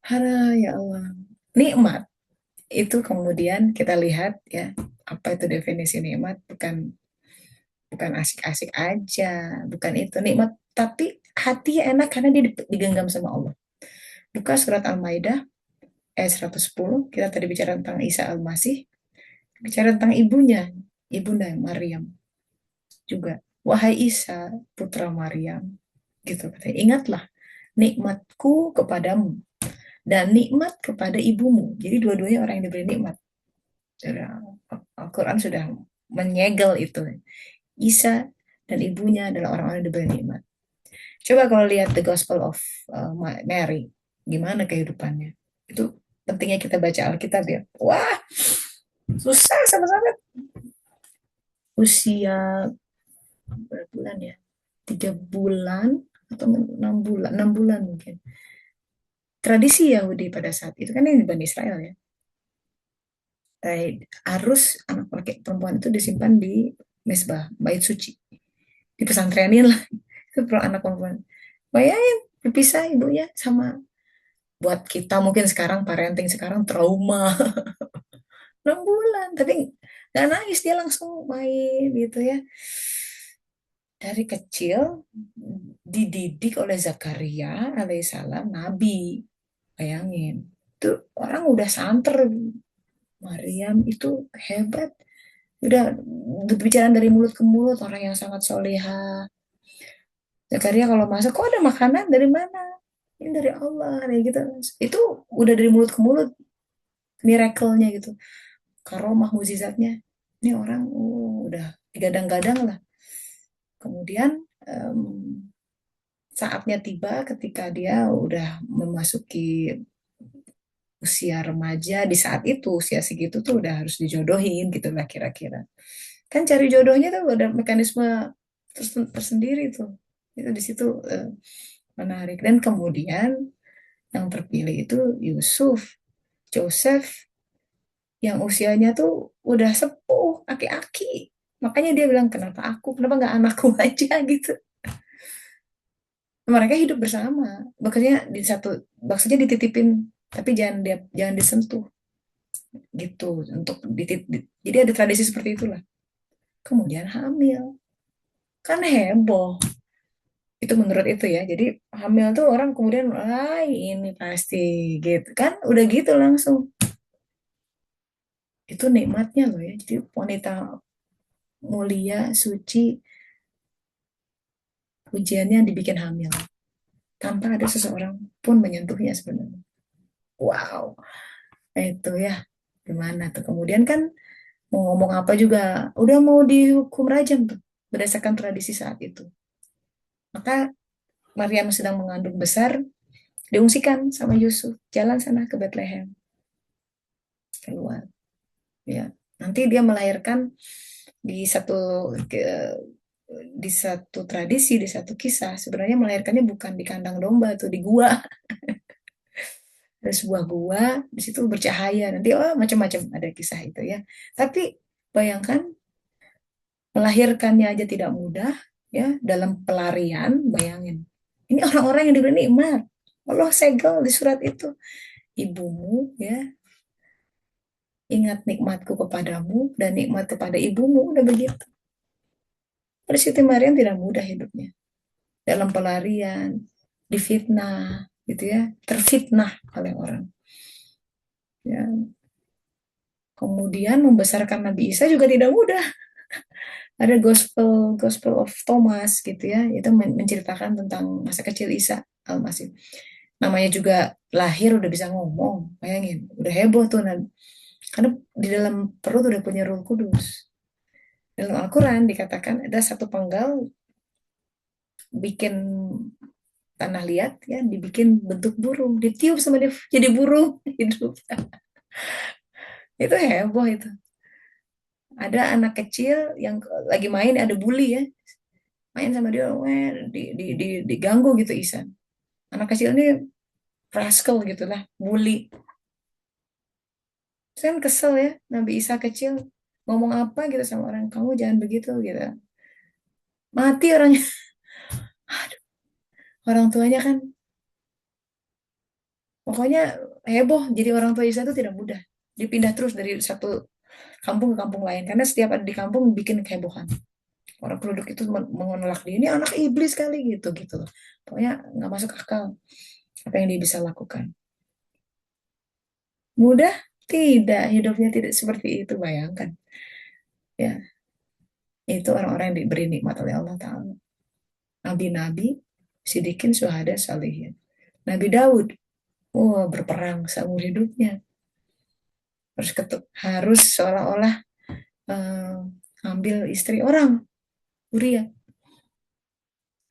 Speaker 1: Hara ya Allah. Nikmat itu kemudian kita lihat ya, apa itu definisi nikmat, bukan bukan asik-asik aja, bukan itu nikmat, tapi hati enak karena dia digenggam sama Allah. Buka surat Al-Maidah ayat 110, kita tadi bicara tentang Isa Al-Masih, bicara tentang ibunya, ibunda Maryam juga. Wahai Isa, putra Maryam, gitu katanya. Ingatlah nikmatku kepadamu dan nikmat kepada ibumu. Jadi dua-duanya orang yang diberi nikmat. Al-Quran sudah menyegel itu. Isa dan ibunya adalah orang-orang yang diberi nikmat. Coba kalau lihat The Gospel of Mary, gimana kehidupannya? Itu pentingnya kita baca Alkitab ya. Wah, susah sama-sama. Usia berapa bulan ya? 3 bulan atau 6 bulan, 6 bulan mungkin. Tradisi Yahudi pada saat itu kan yang di Bani Israel ya. Harus anak laki perempuan itu disimpan di mesbah, bait suci. Di pesantrenin lah. Itu anak perempuan. Bayangin, berpisah ibunya sama, buat kita mungkin sekarang parenting sekarang trauma. 6 bulan tapi nggak nangis, dia langsung main gitu ya. Dari kecil dididik oleh Zakaria alaihissalam, nabi. Bayangin, itu orang udah santer. Maryam itu hebat, udah berbicara dari mulut ke mulut, orang yang sangat soleha. Zakaria kalau masak, kok ada makanan dari mana? Ini dari Allah kayak gitu. Itu udah dari mulut ke mulut, miracle-nya gitu, karomah mukjizatnya. Ini orang udah digadang-gadang lah. Kemudian em, saatnya tiba ketika dia udah memasuki usia remaja, di saat itu usia segitu tuh udah harus dijodohin gitu lah kira-kira. Kan cari jodohnya tuh ada mekanisme tersendiri tuh. Itu di situ menarik. Dan kemudian yang terpilih itu Yusuf, Joseph, yang usianya tuh udah sepuh, aki-aki. Makanya dia bilang, kenapa aku, kenapa nggak anakku aja gitu. Mereka hidup bersama, maksudnya di satu, maksudnya dititipin, tapi jangan disentuh gitu, untuk jadi ada tradisi seperti itulah. Kemudian hamil, kan heboh. Itu menurut itu ya. Jadi hamil tuh orang kemudian, ini pasti gitu kan, udah gitu langsung. Itu nikmatnya loh ya. Jadi wanita mulia, suci, ujiannya dibikin hamil tanpa ada seseorang pun menyentuhnya sebenarnya. Wow, itu ya gimana tuh. Kemudian kan mau ngomong apa juga udah mau dihukum rajam tuh berdasarkan tradisi saat itu. Maka Maryam sedang mengandung besar, diungsikan sama Yusuf, jalan sana ke Bethlehem, keluar. Ya, nanti dia melahirkan di di satu tradisi, di satu kisah, sebenarnya melahirkannya bukan di kandang domba tuh, di gua. Ada sebuah gua, di situ bercahaya. Nanti macam-macam ada kisah itu ya. Tapi bayangkan, melahirkannya aja tidak mudah ya, dalam pelarian, bayangin. Ini orang-orang yang diberi nikmat. Allah segel di surat itu. Ibumu ya, ingat nikmatku kepadamu dan nikmat kepada ibumu, udah begitu. Terus Siti Maryam tidak mudah hidupnya. Dalam pelarian, difitnah, gitu ya, terfitnah oleh orang. Ya. Kemudian membesarkan Nabi Isa juga tidak mudah. Ada Gospel Gospel of Thomas gitu ya, itu menceritakan tentang masa kecil Isa Al-Masih. Namanya juga lahir udah bisa ngomong, bayangin, udah heboh tuh. Karena di dalam perut udah punya Roh Kudus. Dalam Al-Quran dikatakan ada satu penggal bikin tanah liat ya, dibikin bentuk burung, ditiup sama dia jadi burung hidup. Itu heboh itu. Ada anak kecil yang lagi main, ada bully ya, main sama dia, weh, diganggu gitu Isan. Anak kecil ini rascal gitu lah, bully. Saya kan kesel ya, Nabi Isa kecil ngomong apa gitu sama orang, kamu jangan begitu gitu. Mati orangnya. Orang tuanya kan, pokoknya heboh. Jadi orang tua Isa itu tidak mudah. Dipindah terus dari satu kampung ke kampung lain. Karena setiap ada di kampung bikin kehebohan. Orang penduduk itu menolak dia. Ini anak iblis kali gitu gitu loh. Pokoknya nggak masuk akal apa yang dia bisa lakukan. Mudah? Tidak. Hidupnya tidak seperti itu. Bayangkan. Ya, itu orang-orang yang diberi nikmat oleh Allah Ta'ala. Nabi-nabi, sidikin, syuhada, salihin. Nabi Daud, oh, berperang seumur hidupnya. Harus seolah-olah ambil istri orang, Uria.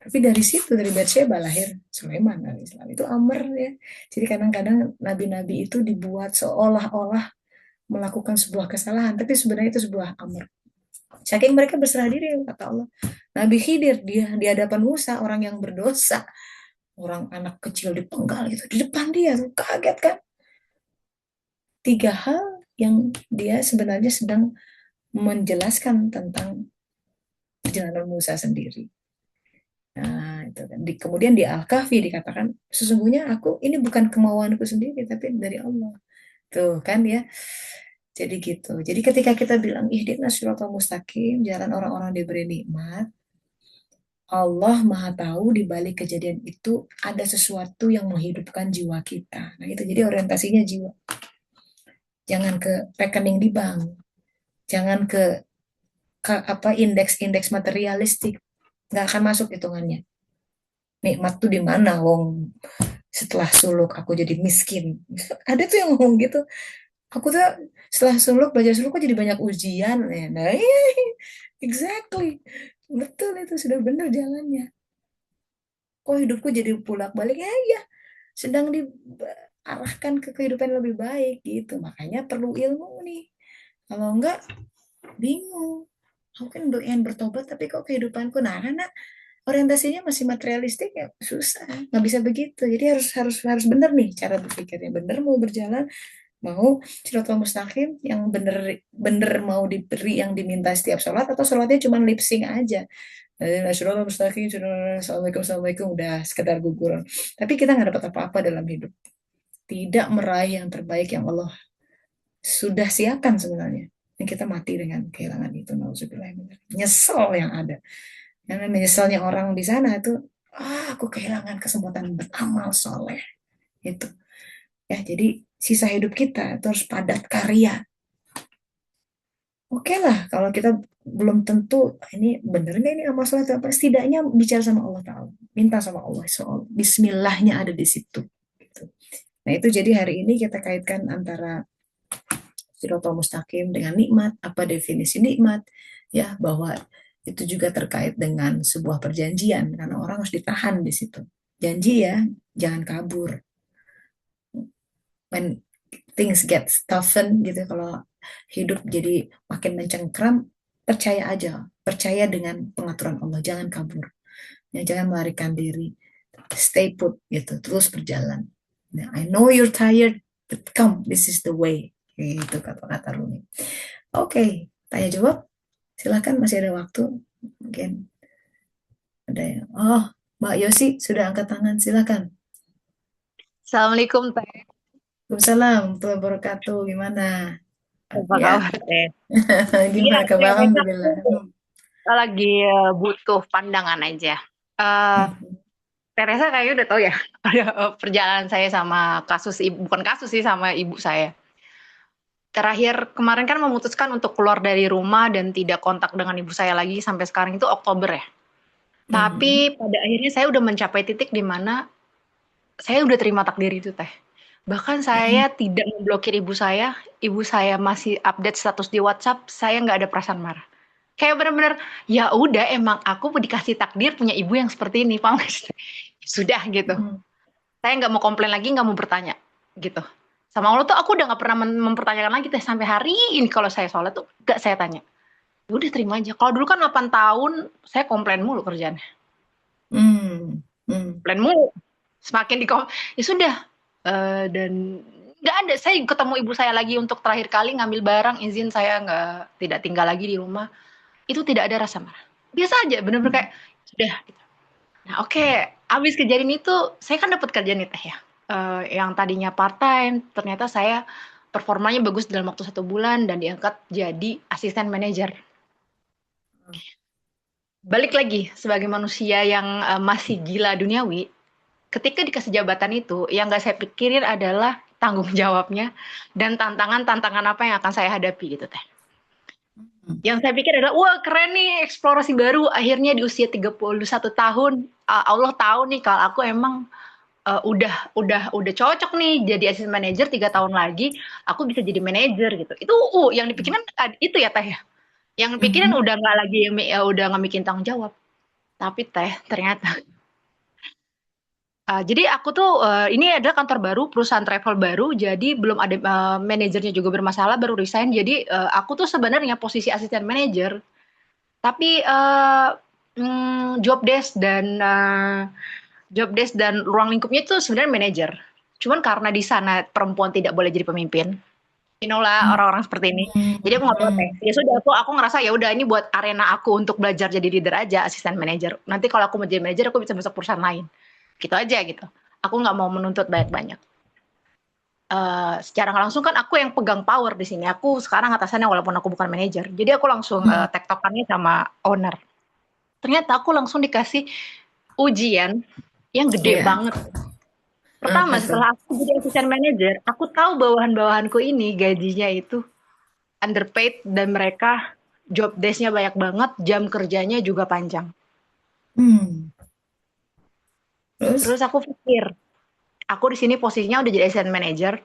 Speaker 1: Tapi dari situ, dari Batsheba lahir Sulaiman alaihissalam. Itu Amr ya. Jadi kadang-kadang nabi-nabi itu dibuat seolah-olah melakukan sebuah kesalahan, tapi sebenarnya itu sebuah amr. Saking mereka berserah diri, kata Allah. Nabi Khidir, dia di hadapan Musa, orang yang berdosa, orang anak kecil dipenggal gitu, di depan dia, tuh kaget kan. Tiga hal yang dia sebenarnya sedang menjelaskan tentang perjalanan Musa sendiri. Nah, itu kan. Kemudian di Al-Kahfi dikatakan, sesungguhnya aku ini bukan kemauanku sendiri, tapi dari Allah. Tuh kan ya. Jadi gitu. Jadi ketika kita bilang, ihdinas siratal mustaqim, jalan orang-orang diberi nikmat, Allah Maha tahu di balik kejadian itu ada sesuatu yang menghidupkan jiwa kita. Nah, itu jadi orientasinya jiwa. Jangan ke rekening di bank, jangan ke apa indeks-indeks materialistik, nggak akan masuk hitungannya. Nikmat tuh di mana, wong setelah suluk aku jadi miskin. Ada tuh yang ngomong gitu. Aku tuh setelah suluk, belajar suluk kok jadi banyak ujian ya. Nah, iya, exactly. Betul, itu sudah benar jalannya. Kok hidupku jadi bolak-balik ya, ya sedang diarahkan ke kehidupan yang lebih baik gitu. Makanya perlu ilmu nih. Kalau enggak bingung. Aku kan pengen bertobat tapi kok kehidupanku, nah karena orientasinya masih materialistik ya susah, nggak bisa begitu. Jadi harus harus harus benar nih cara berpikirnya, benar mau berjalan, mau Siratal Mustaqim yang bener-bener mau diberi yang diminta setiap sholat, atau sholatnya cuma lip sync aja. Siratal Mustaqim, Assalamualaikum, Assalamualaikum, udah sekedar gugur. Tapi kita nggak dapat apa-apa dalam hidup. Tidak meraih yang terbaik yang Allah sudah siapkan sebenarnya. Dan kita mati dengan kehilangan itu. Nauzubillah. Nyesel yang ada. Karena menyesalnya orang di sana itu, aku kehilangan kesempatan beramal soleh. Itu. Ya, jadi sisa hidup kita terus padat karya. Oke lah, kalau kita belum tentu ini bener nggak ini amal soleh atau apa, setidaknya bicara sama Allah Ta'ala, minta sama Allah soal Bismillahnya ada di situ. Gitu. Nah itu jadi hari ini kita kaitkan antara Siratal Mustaqim dengan nikmat. Apa definisi nikmat? Ya, bahwa itu juga terkait dengan sebuah perjanjian karena orang harus ditahan di situ. Janji ya, jangan kabur. When things get toughen gitu, kalau hidup jadi makin mencengkram, percaya aja, percaya dengan pengaturan Allah, jangan kabur, ya, jangan melarikan diri, stay put gitu, terus berjalan. Nah, I know you're tired, but come, this is the way, gitu kata-kata Rumi. Oke, tanya jawab, silakan, masih ada waktu, mungkin ada yang, oh, Mbak Yosi sudah angkat tangan, silakan.
Speaker 2: Assalamualaikum Teh.
Speaker 1: Waalaikumsalam warahmatullahi wabarakatuh, gimana?
Speaker 2: Apa
Speaker 1: Ya,
Speaker 2: kabar Teh? Iya
Speaker 1: gimana
Speaker 2: Teh,
Speaker 1: kabar?
Speaker 2: kayaknya aku
Speaker 1: Alhamdulillah.
Speaker 2: lagi butuh pandangan aja. Eh
Speaker 1: Hmm.
Speaker 2: Teresa kayaknya udah tahu ya ada perjalanan saya sama kasus ibu, bukan kasus sih, sama ibu saya. Terakhir kemarin kan memutuskan untuk keluar dari rumah dan tidak kontak dengan ibu saya lagi sampai sekarang itu Oktober ya. Tapi
Speaker 1: Mhm.
Speaker 2: pada akhirnya saya udah mencapai titik di mana saya udah terima takdir itu Teh. Bahkan
Speaker 1: Mm.
Speaker 2: saya tidak memblokir ibu saya masih update status di WhatsApp, saya nggak ada perasaan marah. Kayak bener-bener, ya udah emang aku dikasih takdir punya ibu yang seperti ini, paham nggak sih? Sudah gitu.
Speaker 1: Mm.
Speaker 2: Saya nggak mau komplain lagi, nggak mau bertanya gitu. Sama Allah tuh aku udah nggak pernah mempertanyakan lagi Teh sampai hari ini kalau saya sholat tuh nggak saya tanya. Ya udah terima aja. Kalau dulu kan 8 tahun saya komplain mulu kerjaan.
Speaker 1: Mm. Mm.
Speaker 2: Komplain mulu. Semakin ya sudah. Dan nggak ada. Saya ketemu ibu saya lagi untuk terakhir kali ngambil barang, izin saya nggak tidak tinggal lagi di rumah. Itu tidak ada rasa marah. Biasa aja, bener-bener kayak sudah. Gitu. Nah oke, abis kejadian itu saya kan dapat kerjaan nih Teh ya. Yang tadinya part time, ternyata saya performanya bagus dalam waktu 1 bulan dan diangkat jadi asisten manajer. Balik lagi sebagai manusia yang masih gila duniawi, ketika dikasih jabatan itu, yang nggak saya pikirin adalah tanggung jawabnya dan tantangan-tantangan apa yang akan saya hadapi gitu Teh.
Speaker 1: Mm.
Speaker 2: Yang saya pikir adalah, wah keren nih eksplorasi baru, akhirnya di usia 31 tahun, Allah tahu nih kalau aku emang udah cocok nih jadi asisten manajer 3 tahun lagi, aku bisa jadi manajer gitu. Itu yang dipikirin itu ya Teh ya. Yang pikirin
Speaker 1: Mhm.
Speaker 2: udah nggak lagi udah nggak bikin tanggung jawab. Tapi Teh ternyata jadi aku tuh, ini adalah kantor baru, perusahaan travel baru, jadi belum ada, manajernya juga bermasalah, baru resign. Jadi, aku tuh sebenarnya posisi asisten manajer, tapi, job desk dan ruang lingkupnya itu sebenarnya manajer. Cuman karena di sana perempuan tidak boleh jadi pemimpin, you know lah
Speaker 1: Mm.
Speaker 2: orang-orang seperti ini. Jadi aku nggak protes.
Speaker 1: Mm.
Speaker 2: Ya sudah aku ngerasa ya udah ini buat arena aku untuk belajar jadi leader aja, asisten manajer. Nanti kalau aku mau jadi manajer aku bisa masuk perusahaan lain. Gitu aja gitu. Aku nggak mau menuntut banyak-banyak. Secara nggak langsung kan aku yang pegang power di sini. Aku sekarang atasannya walaupun aku bukan manajer. Jadi aku langsung
Speaker 1: Mm.
Speaker 2: tektokannya sama owner. Ternyata aku langsung dikasih ujian yang gede
Speaker 1: Iya,
Speaker 2: banget.
Speaker 1: apa
Speaker 2: Pertama
Speaker 1: tuh?
Speaker 2: setelah aku jadi asisten manajer, aku tahu bawahan-bawahanku ini gajinya itu underpaid dan mereka job desk-nya banyak banget, jam kerjanya juga panjang.
Speaker 1: Hmm. Terus?
Speaker 2: Terus aku pikir, aku di sini posisinya udah jadi asisten manajer,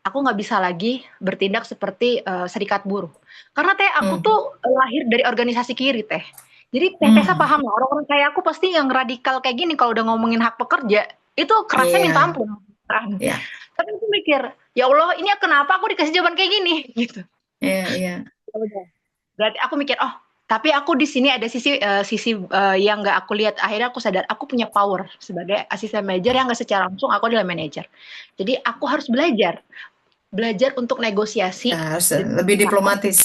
Speaker 2: aku nggak bisa lagi bertindak seperti serikat buruh. Karena Teh, aku
Speaker 1: Hmm.
Speaker 2: tuh lahir dari organisasi kiri Teh. Jadi Teh Tessa
Speaker 1: Hmm.
Speaker 2: paham lah, orang-orang kayak aku pasti yang radikal kayak gini kalau udah ngomongin hak pekerja, itu kerasnya minta
Speaker 1: Iya,
Speaker 2: ampun. Kan.
Speaker 1: iya,
Speaker 2: Tapi aku mikir, ya Allah ini kenapa aku dikasih jawaban kayak gini gitu.
Speaker 1: iya, iya.
Speaker 2: Ya udah. Berarti aku mikir, oh tapi aku di sini ada sisi yang nggak aku lihat. Akhirnya aku sadar aku punya power sebagai asisten manajer yang nggak secara langsung aku adalah manajer. Jadi aku harus belajar untuk negosiasi
Speaker 1: Ya, harus
Speaker 2: dengan
Speaker 1: lebih
Speaker 2: atasan.
Speaker 1: diplomatis.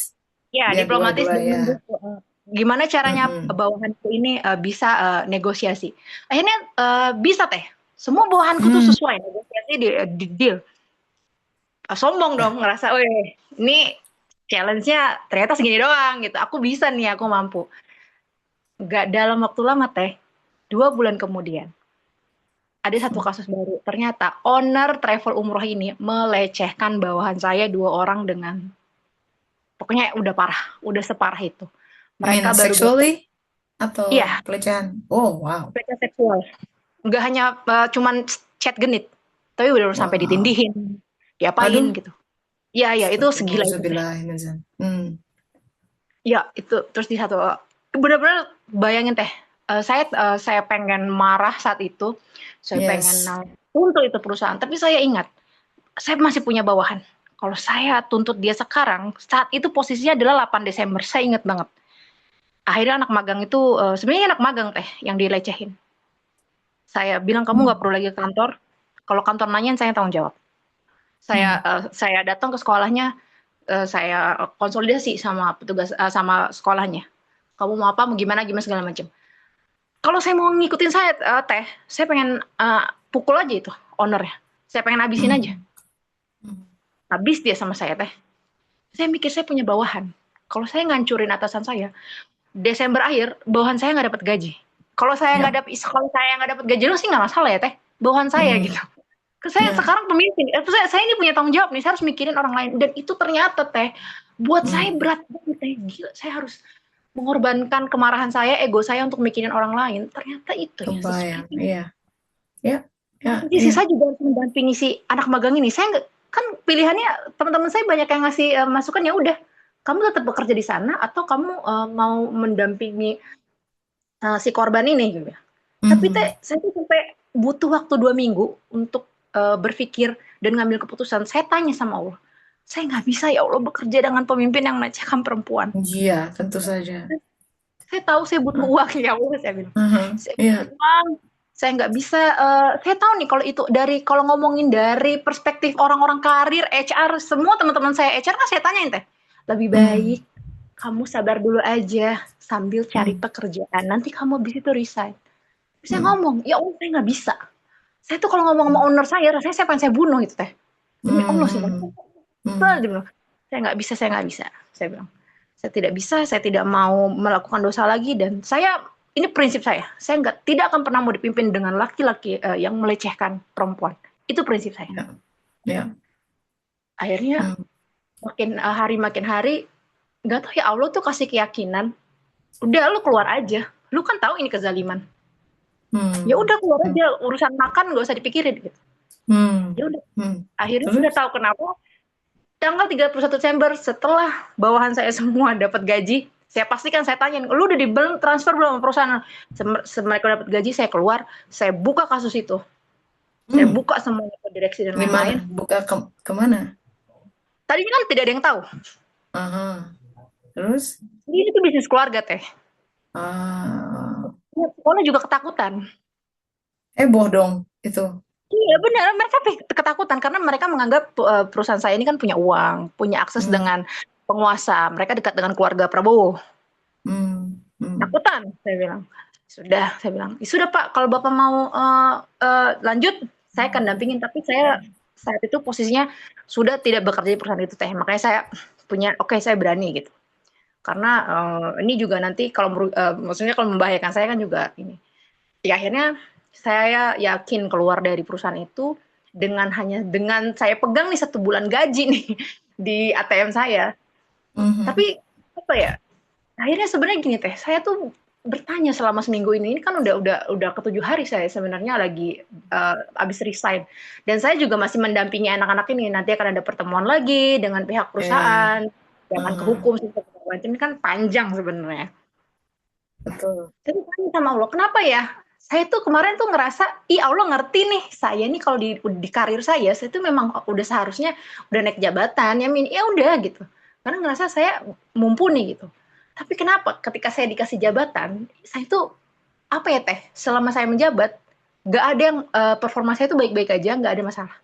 Speaker 2: Ya
Speaker 1: Biar
Speaker 2: diplomatis
Speaker 1: dua-dua
Speaker 2: dan
Speaker 1: ya.
Speaker 2: gimana caranya
Speaker 1: Mm-mm.
Speaker 2: bawahanku ini bisa negosiasi. Akhirnya bisa Teh. Semua bawahanku tuh
Speaker 1: Hmm.
Speaker 2: sesuai negosiasi di deal. Sombong
Speaker 1: Ya.
Speaker 2: dong ngerasa, weh ini challenge-nya ternyata segini doang gitu. Aku bisa nih, aku mampu. Nggak dalam waktu lama Teh, 2 bulan kemudian ada satu kasus baru. Ternyata owner travel umroh ini melecehkan bawahan saya 2 orang dengan pokoknya udah parah, udah separah itu.
Speaker 1: I mean,
Speaker 2: Mereka baru
Speaker 1: sexually atau
Speaker 2: iya,
Speaker 1: pelecehan? Oh, wow.
Speaker 2: pelecehan seksual. Nggak hanya cuman chat genit, tapi udah sampai
Speaker 1: Wow.
Speaker 2: ditindihin, diapain
Speaker 1: Aduh.
Speaker 2: gitu. Iya, iya, itu segila itu Teh.
Speaker 1: Astagfirullahaladzim. Hmm.
Speaker 2: Iya, itu terus di satu bener-bener bayangin Teh, saya pengen marah saat itu, saya pengen
Speaker 1: Yes.
Speaker 2: tuntut itu perusahaan, tapi saya ingat, saya masih punya bawahan. Kalau saya tuntut dia sekarang, saat itu posisinya adalah 8 Desember, saya ingat banget. Akhirnya anak magang itu, sebenarnya anak magang Teh yang dilecehin. Saya bilang, "Kamu nggak
Speaker 1: Hmm.
Speaker 2: perlu lagi ke kantor, kalau kantor nanyain saya tanggung jawab."
Speaker 1: Hmm.
Speaker 2: Saya datang ke sekolahnya, saya konsolidasi sama petugas sama sekolahnya. Kamu mau apa, mau gimana, gimana segala macam. Kalau saya mau ngikutin Teh, saya pengen pukul aja itu ownernya. Saya pengen habisin aja.
Speaker 1: Hmm. Hmm.
Speaker 2: Habis dia sama saya Teh. Saya mikir saya punya bawahan. Kalau saya ngancurin atasan saya, Desember akhir bawahan saya nggak dapat gaji.
Speaker 1: Ya.
Speaker 2: Kalau saya nggak dapat gaji lu sih nggak masalah ya Teh. Bawahan saya
Speaker 1: Hmm.
Speaker 2: gitu. Saya
Speaker 1: Ya.
Speaker 2: sekarang pemimpin. Saya ini punya tanggung jawab nih. Saya harus mikirin orang lain. Dan itu ternyata Teh, buat saya
Speaker 1: Hmm.
Speaker 2: berat banget Teh. Gila, saya harus mengorbankan kemarahan saya, ego saya untuk mikirin orang lain. Ternyata itu ya
Speaker 1: Kebayang.
Speaker 2: sesuai.
Speaker 1: Iya. Ya. Ya,
Speaker 2: Di sisi
Speaker 1: iya.
Speaker 2: saya juga harus mendampingi si anak magang ini. Saya nggak, kan pilihannya teman-teman saya banyak yang ngasih masukan, ya udah kamu tetap bekerja di sana atau kamu mau mendampingi si korban ini gitu. Tapi
Speaker 1: Mhm.
Speaker 2: saya tuh sampai butuh waktu 2 minggu untuk berpikir dan ngambil keputusan. Saya tanya sama Allah, saya nggak bisa ya Allah bekerja dengan pemimpin yang melecehkan perempuan.
Speaker 1: Iya, tentu saja.
Speaker 2: Saya tahu saya butuh
Speaker 1: Heeh.
Speaker 2: uang ya Allah, saya bilang.
Speaker 1: Mhm.
Speaker 2: Saya butuh
Speaker 1: Iya.
Speaker 2: uang, saya nggak bisa, saya tahu nih kalau itu kalau ngomongin dari perspektif orang-orang karir, HR, semua teman-teman saya HR kan saya tanyain teh, lebih
Speaker 1: Mhm.
Speaker 2: baik kamu sabar dulu aja sambil cari
Speaker 1: Mhm.
Speaker 2: pekerjaan, nanti kamu habis itu resign. Terus saya
Speaker 1: Mhm.
Speaker 2: ngomong, ya Allah saya nggak bisa. Saya tuh kalau ngomong sama
Speaker 1: Mhm.
Speaker 2: owner saya, rasanya saya pengen saya bunuh itu teh. Demi Allah sih,
Speaker 1: Mhm.
Speaker 2: dia
Speaker 1: Mhm.
Speaker 2: bilang, saya nggak bisa. Saya bilang, saya tidak bisa, saya tidak mau melakukan dosa lagi dan ini prinsip saya nggak tidak akan pernah mau dipimpin dengan laki-laki yang melecehkan perempuan. Itu prinsip saya.
Speaker 1: Ya. Ya.
Speaker 2: Akhirnya
Speaker 1: Mhm.
Speaker 2: makin hari, nggak tahu ya Allah tuh kasih keyakinan. Udah lu keluar aja. Lu kan tahu ini kezaliman. Ya
Speaker 1: Mhm.
Speaker 2: udah keluar
Speaker 1: Mhm.
Speaker 2: aja, urusan makan nggak usah dipikirin gitu. Ya
Speaker 1: Mhm.
Speaker 2: udah.
Speaker 1: Mhm.
Speaker 2: Akhirnya nggak
Speaker 1: Terus?
Speaker 2: tahu kenapa tanggal 31 Desember setelah bawahan saya semua dapat gaji, saya pastikan saya tanya, lu udah belum transfer belum sama perusahaan? Mereka dapat gaji, saya keluar, saya buka kasus itu, saya
Speaker 1: Hmm.
Speaker 2: buka semuanya ke direksi dan
Speaker 1: Gimana?
Speaker 2: lain-lain.
Speaker 1: Buka kemana?
Speaker 2: Tadinya kan tidak ada yang tahu.
Speaker 1: Aha. Terus?
Speaker 2: Ini tuh bisnis keluarga teh.
Speaker 1: Ah.
Speaker 2: Sekolah juga ketakutan.
Speaker 1: Heboh dong itu.
Speaker 2: Iya benar, mereka ketakutan karena mereka menganggap perusahaan saya ini kan punya uang, punya akses
Speaker 1: Hmm.
Speaker 2: dengan penguasa, mereka dekat dengan keluarga Prabowo.
Speaker 1: Hmm. Hmm.
Speaker 2: Takutan, saya bilang. Sudah, saya bilang, "Ya sudah Pak, kalau Bapak mau lanjut, saya akan dampingin." Tapi saya saat itu posisinya sudah tidak bekerja di perusahaan itu teh. Makanya saya punya, oke saya berani gitu. Karena ini juga nanti kalau maksudnya kalau membahayakan saya kan juga ini. Ya akhirnya saya yakin keluar dari perusahaan itu dengan saya pegang nih 1 bulan gaji nih di ATM saya.
Speaker 1: Mhm.
Speaker 2: Tapi apa ya, akhirnya sebenarnya gini teh, saya tuh bertanya selama seminggu ini kan udah ketujuh hari saya sebenarnya lagi habis resign dan saya juga masih mendampingi anak-anak ini nanti akan ada pertemuan lagi dengan pihak
Speaker 1: Ya.
Speaker 2: perusahaan jangan ke
Speaker 1: Mhm.
Speaker 2: hukum ini kan panjang sebenarnya.
Speaker 1: Betul.
Speaker 2: Tapi tanya sama Allah kenapa ya saya tuh kemarin tuh ngerasa ih Allah ngerti nih saya nih kalau di karir saya tuh memang udah seharusnya udah naik jabatan ya udah gitu karena ngerasa saya mumpuni gitu. Tapi kenapa ketika saya dikasih jabatan, saya tuh apa ya teh, selama saya menjabat, nggak ada yang performa saya itu baik-baik aja, nggak ada masalah.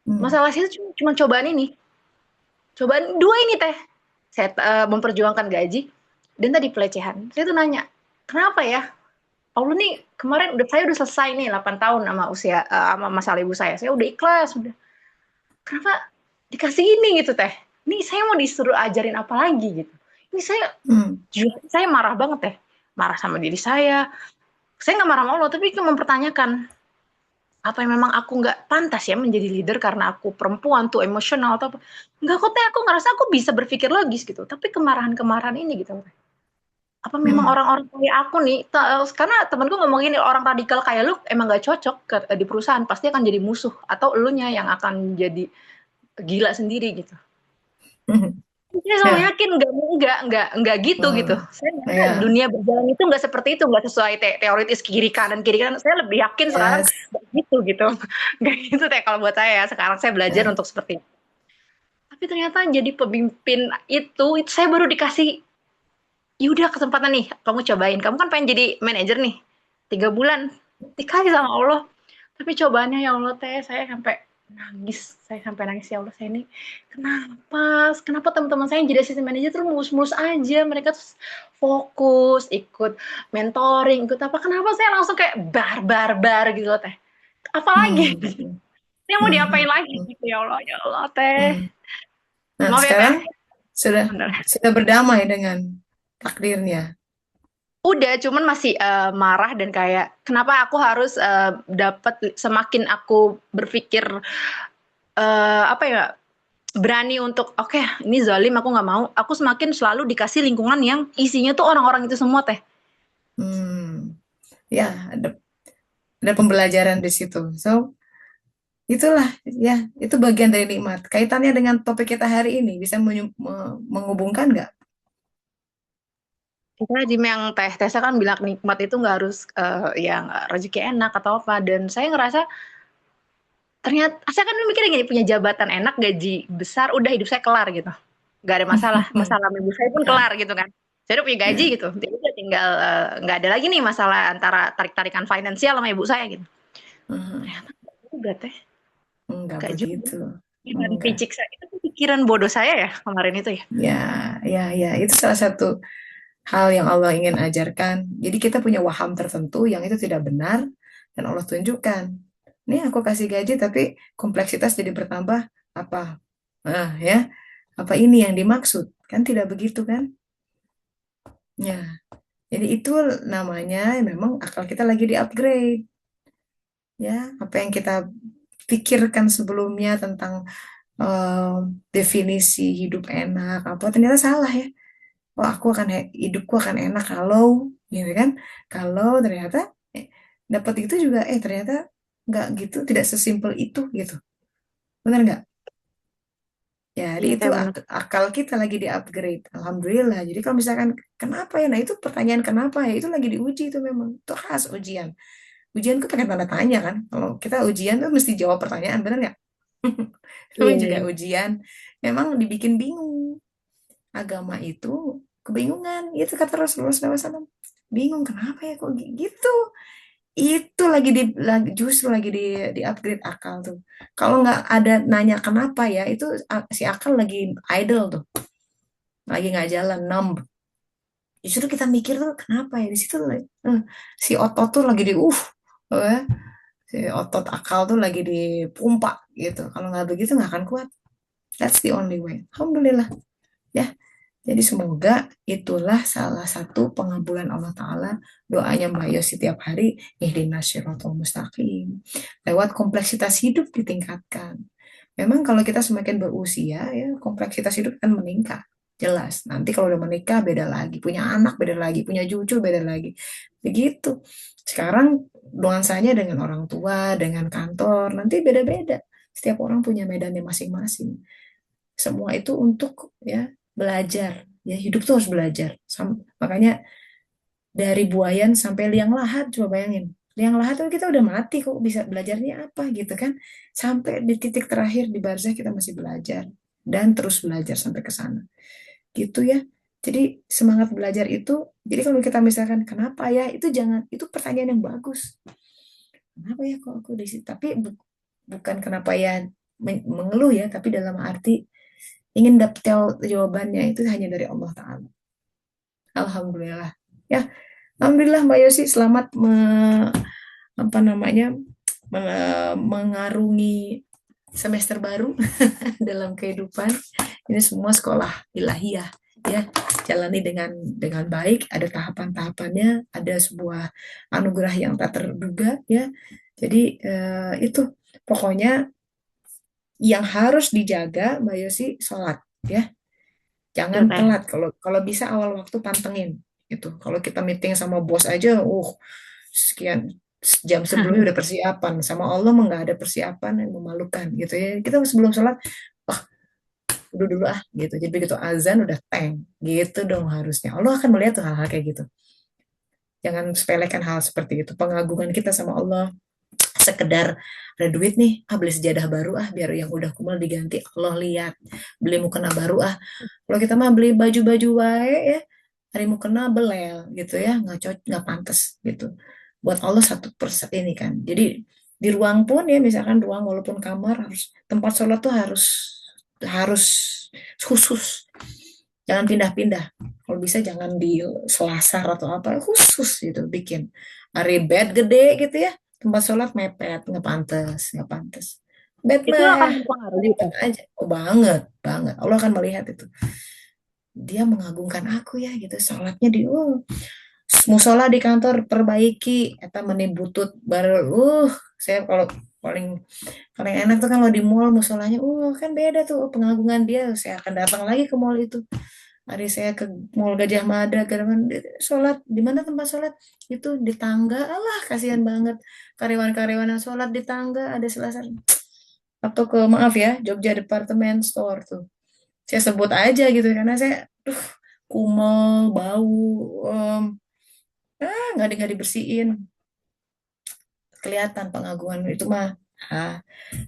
Speaker 1: Hmm.
Speaker 2: Masalah saya itu cuma cobaan ini, cobaan dua ini teh. Saya memperjuangkan gaji dan tadi pelecehan. Saya tuh nanya, kenapa ya? Allah nih kemarin saya udah selesai nih 8 tahun sama usia sama masalah ibu saya udah ikhlas udah. Kenapa dikasih ini gitu teh? Ini saya mau disuruh ajarin apa lagi gitu. Ini
Speaker 1: Hmm.
Speaker 2: saya marah banget teh, marah sama diri saya. Saya nggak marah sama Allah, tapi mempertanyakan apa yang memang aku nggak pantas ya menjadi leader karena aku perempuan tuh emosional atau apa. Nggak kok teh, aku ngerasa aku bisa berpikir logis gitu. Tapi kemarahan-kemarahan ini gitu. Apa memang
Speaker 1: Hmm.
Speaker 2: orang-orang kayak aku nih, karena temenku ngomong gini, orang radikal kayak lu emang gak cocok di perusahaan, pasti akan jadi musuh. Atau elunya yang akan jadi gila sendiri gitu.
Speaker 1: Mhm.
Speaker 2: Saya selalu
Speaker 1: Ya.
Speaker 2: yakin nggak gitu gitu.
Speaker 1: Hmm.
Speaker 2: Saya ngerasa
Speaker 1: Ya.
Speaker 2: dunia berjalan itu nggak seperti itu, nggak sesuai teoritis kiri kanan. Saya lebih yakin sekarang
Speaker 1: Yes.
Speaker 2: nggak gitu gitu, nggak gitu teh kalau buat saya. Sekarang saya belajar
Speaker 1: Ya.
Speaker 2: untuk seperti itu. Tapi ternyata jadi pemimpin itu saya baru dikasih, yaudah kesempatan nih, kamu cobain. Kamu kan pengen jadi manajer nih, 3 bulan dikasih sama Allah. Tapi cobaannya ya Allah teh, saya sampai nangis ya Allah saya ini kenapa teman-teman saya yang jadi assistant manager terus mulus-mulus aja mereka tuh fokus ikut mentoring ikut apa kenapa saya langsung kayak bar gitu loh teh apalagi
Speaker 1: Hmm. Hmm.
Speaker 2: saya mau diapain
Speaker 1: Hmm.
Speaker 2: lagi gitu ya Allah teh
Speaker 1: Hmm. Nah,
Speaker 2: maaf ya teh
Speaker 1: sekarang sudah
Speaker 2: bener.
Speaker 1: sudah berdamai dengan takdirnya.
Speaker 2: Udah, cuman masih marah dan kayak kenapa aku harus dapat semakin aku berpikir apa ya berani untuk oke ini zalim aku nggak mau aku semakin selalu dikasih lingkungan yang isinya tuh orang-orang itu semua teh
Speaker 1: Hmm. Ya, ada. ada pembelajaran di situ. So, itulah ya, itu bagian dari nikmat. Kaitannya dengan topik kita hari ini bisa menghubungkan nggak?
Speaker 2: Kita Jim yang tesnya kan bilang nikmat itu nggak harus yang rezeki enak atau apa, dan saya ngerasa ternyata saya kan mikirnya gini, punya jabatan enak, gaji besar, udah hidup saya kelar gitu. Nggak ada masalah, masalah ibu saya pun
Speaker 1: Ya,
Speaker 2: kelar gitu kan. Saya udah punya gaji
Speaker 1: ya.
Speaker 2: gitu, jadi udah tinggal nggak ada lagi nih masalah antara tarik-tarikan finansial sama ibu saya gitu.
Speaker 1: Mhm.
Speaker 2: Ternyata nggak juga teh,
Speaker 1: Enggak
Speaker 2: nggak juga.
Speaker 1: begitu.
Speaker 2: Pikiran
Speaker 1: Enggak.
Speaker 2: picik saya itu pikiran bodoh saya ya kemarin itu ya.
Speaker 1: Ya, ya, ya. Itu salah satu hal yang Allah ingin ajarkan. Jadi kita punya waham tertentu yang itu tidak benar dan Allah tunjukkan. Nih aku kasih gaji tapi kompleksitas jadi bertambah apa? Nah, ya. Apa ini yang dimaksud? Kan tidak begitu kan? Ya. Jadi itu namanya memang akal kita lagi di-upgrade. Ya, apa yang kita pikirkan sebelumnya tentang definisi hidup enak apa ternyata salah ya. Oh, aku akan hidupku akan enak kalau gitu kan. Kalau ternyata eh, dapat itu juga ternyata nggak gitu, tidak sesimpel itu gitu. Benar nggak? Ya, jadi
Speaker 2: Iya
Speaker 1: itu
Speaker 2: teh bener.
Speaker 1: akal kita lagi di-upgrade. Alhamdulillah. Jadi kalau misalkan kenapa ya? Nah, itu pertanyaan kenapa ya? Itu lagi diuji itu memang. Itu khas ujian. Ujian tuh pakai tanda tanya kan. Kalau kita ujian tuh mesti jawab pertanyaan, benar nggak? Tapi
Speaker 2: Iya
Speaker 1: juga
Speaker 2: iya.
Speaker 1: ujian memang dibikin bingung. Agama itu kebingungan. Itu kata Rasulullah SAW. Bingung kenapa ya kok gitu? Itu justru lagi di upgrade akal tuh. Kalau nggak ada nanya kenapa ya, itu si akal lagi idle tuh, lagi nggak jalan, numb. Justru kita mikir tuh kenapa ya di situ si otot tuh lagi eh, si otot akal tuh lagi dipompa gitu. Kalau nggak begitu nggak akan kuat. That's the only way. Alhamdulillah ya. Jadi semoga itulah salah satu pengabulan Allah Ta'ala doanya Mbak Yos setiap hari, ihdinas syiratal mustaqim. Lewat kompleksitas hidup ditingkatkan. Memang kalau kita semakin berusia, ya kompleksitas hidup kan meningkat. Jelas. Nanti kalau udah menikah beda lagi, punya anak beda lagi, punya cucu beda lagi. Begitu. Sekarang nuansanya dengan orang tua, dengan kantor, nanti beda-beda. Setiap orang punya medannya masing-masing. Semua itu untuk ya belajar. Ya hidup tuh harus belajar. Makanya dari buayan sampai liang lahat, coba bayangin. Liang lahat tuh kita udah mati kok bisa belajarnya apa gitu kan. Sampai di titik terakhir di barzah kita masih belajar. Dan terus belajar sampai ke sana. Gitu ya. Jadi semangat belajar itu, jadi kalau kita misalkan kenapa ya, itu jangan, itu pertanyaan yang bagus. Kenapa ya kok aku di situ? Tapi bukan kenapa ya mengeluh ya, tapi dalam arti ingin dapat jawabannya itu hanya dari Allah Ta'ala. Alhamdulillah. Ya, Alhamdulillah Mbak Yosi selamat apa namanya mengarungi semester baru dalam kehidupan. Ini semua sekolah ilahiyah ya, jalani dengan baik, ada tahapan-tahapannya, ada sebuah anugerah yang tak terduga ya. Jadi itu pokoknya yang harus dijaga Mbak Yosi sholat ya.
Speaker 2: Iya
Speaker 1: Jangan
Speaker 2: teh.
Speaker 1: telat, kalau kalau bisa awal waktu pantengin gitu. Kalau kita meeting sama bos aja, sekian jam sebelumnya udah persiapan. Sama Allah mah nggak ada persiapan yang memalukan gitu ya. Kita sebelum sholat, wah udah dulu ah gitu. Jadi begitu azan udah gitu dong harusnya. Allah akan melihat tuh hal-hal kayak gitu. Jangan sepelekan hal seperti itu. Pengagungan kita sama Allah sekedar ada duit nih, beli sejadah baru biar yang udah kumal diganti. Allah lihat, beli mukena baru kalau kita mah beli baju-baju wae ya, hari mukena belel gitu ya, nggak cocok, nggak pantas gitu. Buat Allah satu persen ini kan. Jadi di ruang pun ya, misalkan ruang walaupun kamar harus tempat sholat tuh harus harus khusus. Jangan pindah-pindah. Kalau bisa jangan di selasar atau apa, khusus gitu bikin. Hari bed gede gitu ya, tempat sholat mepet, nggak pantas, nggak pantas. Bed
Speaker 2: Itu akan
Speaker 1: mah
Speaker 2: mempengaruhi teh.
Speaker 1: aja. Oh, banget, banget. Allah akan melihat itu. Dia mengagungkan aku ya gitu. Sholatnya di musola di kantor perbaiki, eta meni butut baru saya kalau paling paling enak tuh kan kalau di mall musolanya kan beda tuh pengagungan dia, saya akan datang lagi ke mall itu Hari saya ke Mall Gajah Mada, kan sholat di mana tempat sholat itu di tangga. Allah kasihan banget karyawan-karyawan yang sholat di tangga ada selasar. Atau ke maaf ya Jogja Department Store tuh. Saya sebut aja gitu karena saya tuh kumel, bau, em, nggak dibersihin, kelihatan pengagungan itu mah. Ah,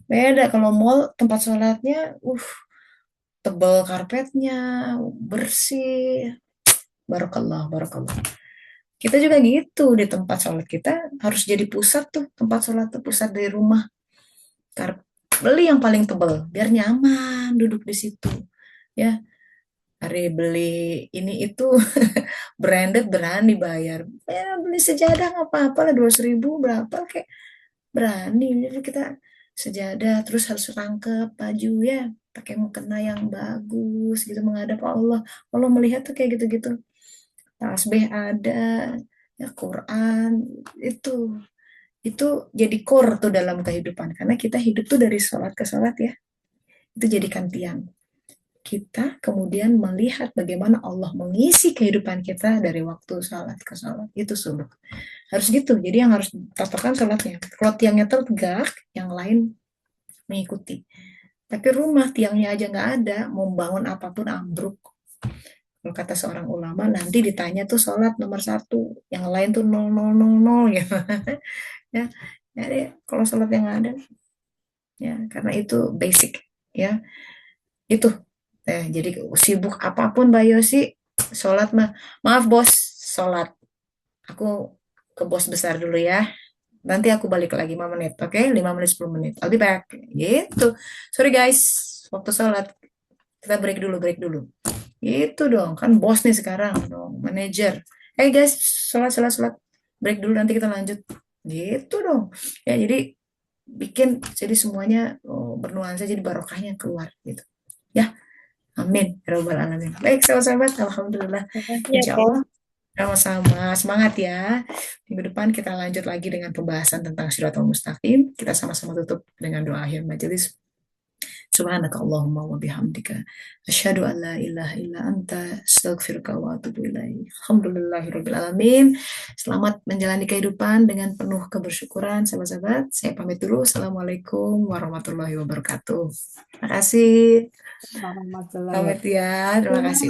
Speaker 1: beda kalau mall tempat sholatnya, tebal karpetnya, bersih, barakallah, barakallah. Kita juga gitu di tempat sholat kita harus jadi pusat tuh tempat sholat tuh pusat dari rumah. Kar- Beli yang paling tebal biar nyaman duduk di situ. Ya, hari beli ini itu branded berani bayar. Ya beli sejadah nggak apa-apa lah 200.000 berapa kayak berani. Jadi kita sejadah terus harus rangkep baju ya pakai mukena yang bagus gitu menghadap Allah. Allah melihat tuh kayak gitu-gitu. Tasbih ada, ya Quran itu itu jadi core tuh dalam kehidupan karena kita hidup tuh dari sholat ke sholat ya itu jadikan tiang kita kemudian melihat bagaimana Allah mengisi kehidupan kita dari waktu sholat ke sholat itu suluk harus gitu jadi yang harus patokan sholatnya kalau tiangnya tegak yang lain mengikuti tapi rumah tiangnya aja nggak ada mau bangun apapun ambruk kalau kata seorang ulama nanti ditanya tuh sholat nomor satu yang lain tuh nol nol nol nol ya ya jadi kalau sholat yang nggak ada ya karena itu basic ya itu jadi sibuk apapun Mbak Yosi sholat mah maaf bos sholat aku ke bos besar dulu ya nanti aku balik lagi 5 menit oke 5 menit 10 menit I'll be back gitu sorry guys waktu sholat kita break dulu gitu dong kan bos nih sekarang dong manajer hey guys sholat sholat sholat break dulu nanti kita lanjut gitu dong ya jadi bikin jadi semuanya bernuansa jadi barokahnya keluar gitu ya amin ya robbal alamin baik sahabat-sahabat alhamdulillah
Speaker 2: Makasih ya,
Speaker 1: insya
Speaker 2: Teh.
Speaker 1: Allah sama-sama semangat ya minggu depan kita lanjut lagi dengan pembahasan tentang Shiratal Mustaqim kita sama-sama tutup dengan doa akhir majelis Subhanaka Allahumma wa bihamdika asyhadu an la ilaha illa anta astaghfiruka wa atubu ilaik. Alhamdulillahirabbil alamin. Selamat menjalani kehidupan dengan penuh kebersyukuran sahabat-sahabat. Saya pamit dulu. Assalamualaikum warahmatullahi wabarakatuh. Terima kasih.
Speaker 2: Warahmatullahi
Speaker 1: Pamit ya. Terima kasih.
Speaker 2: wabarakatuh.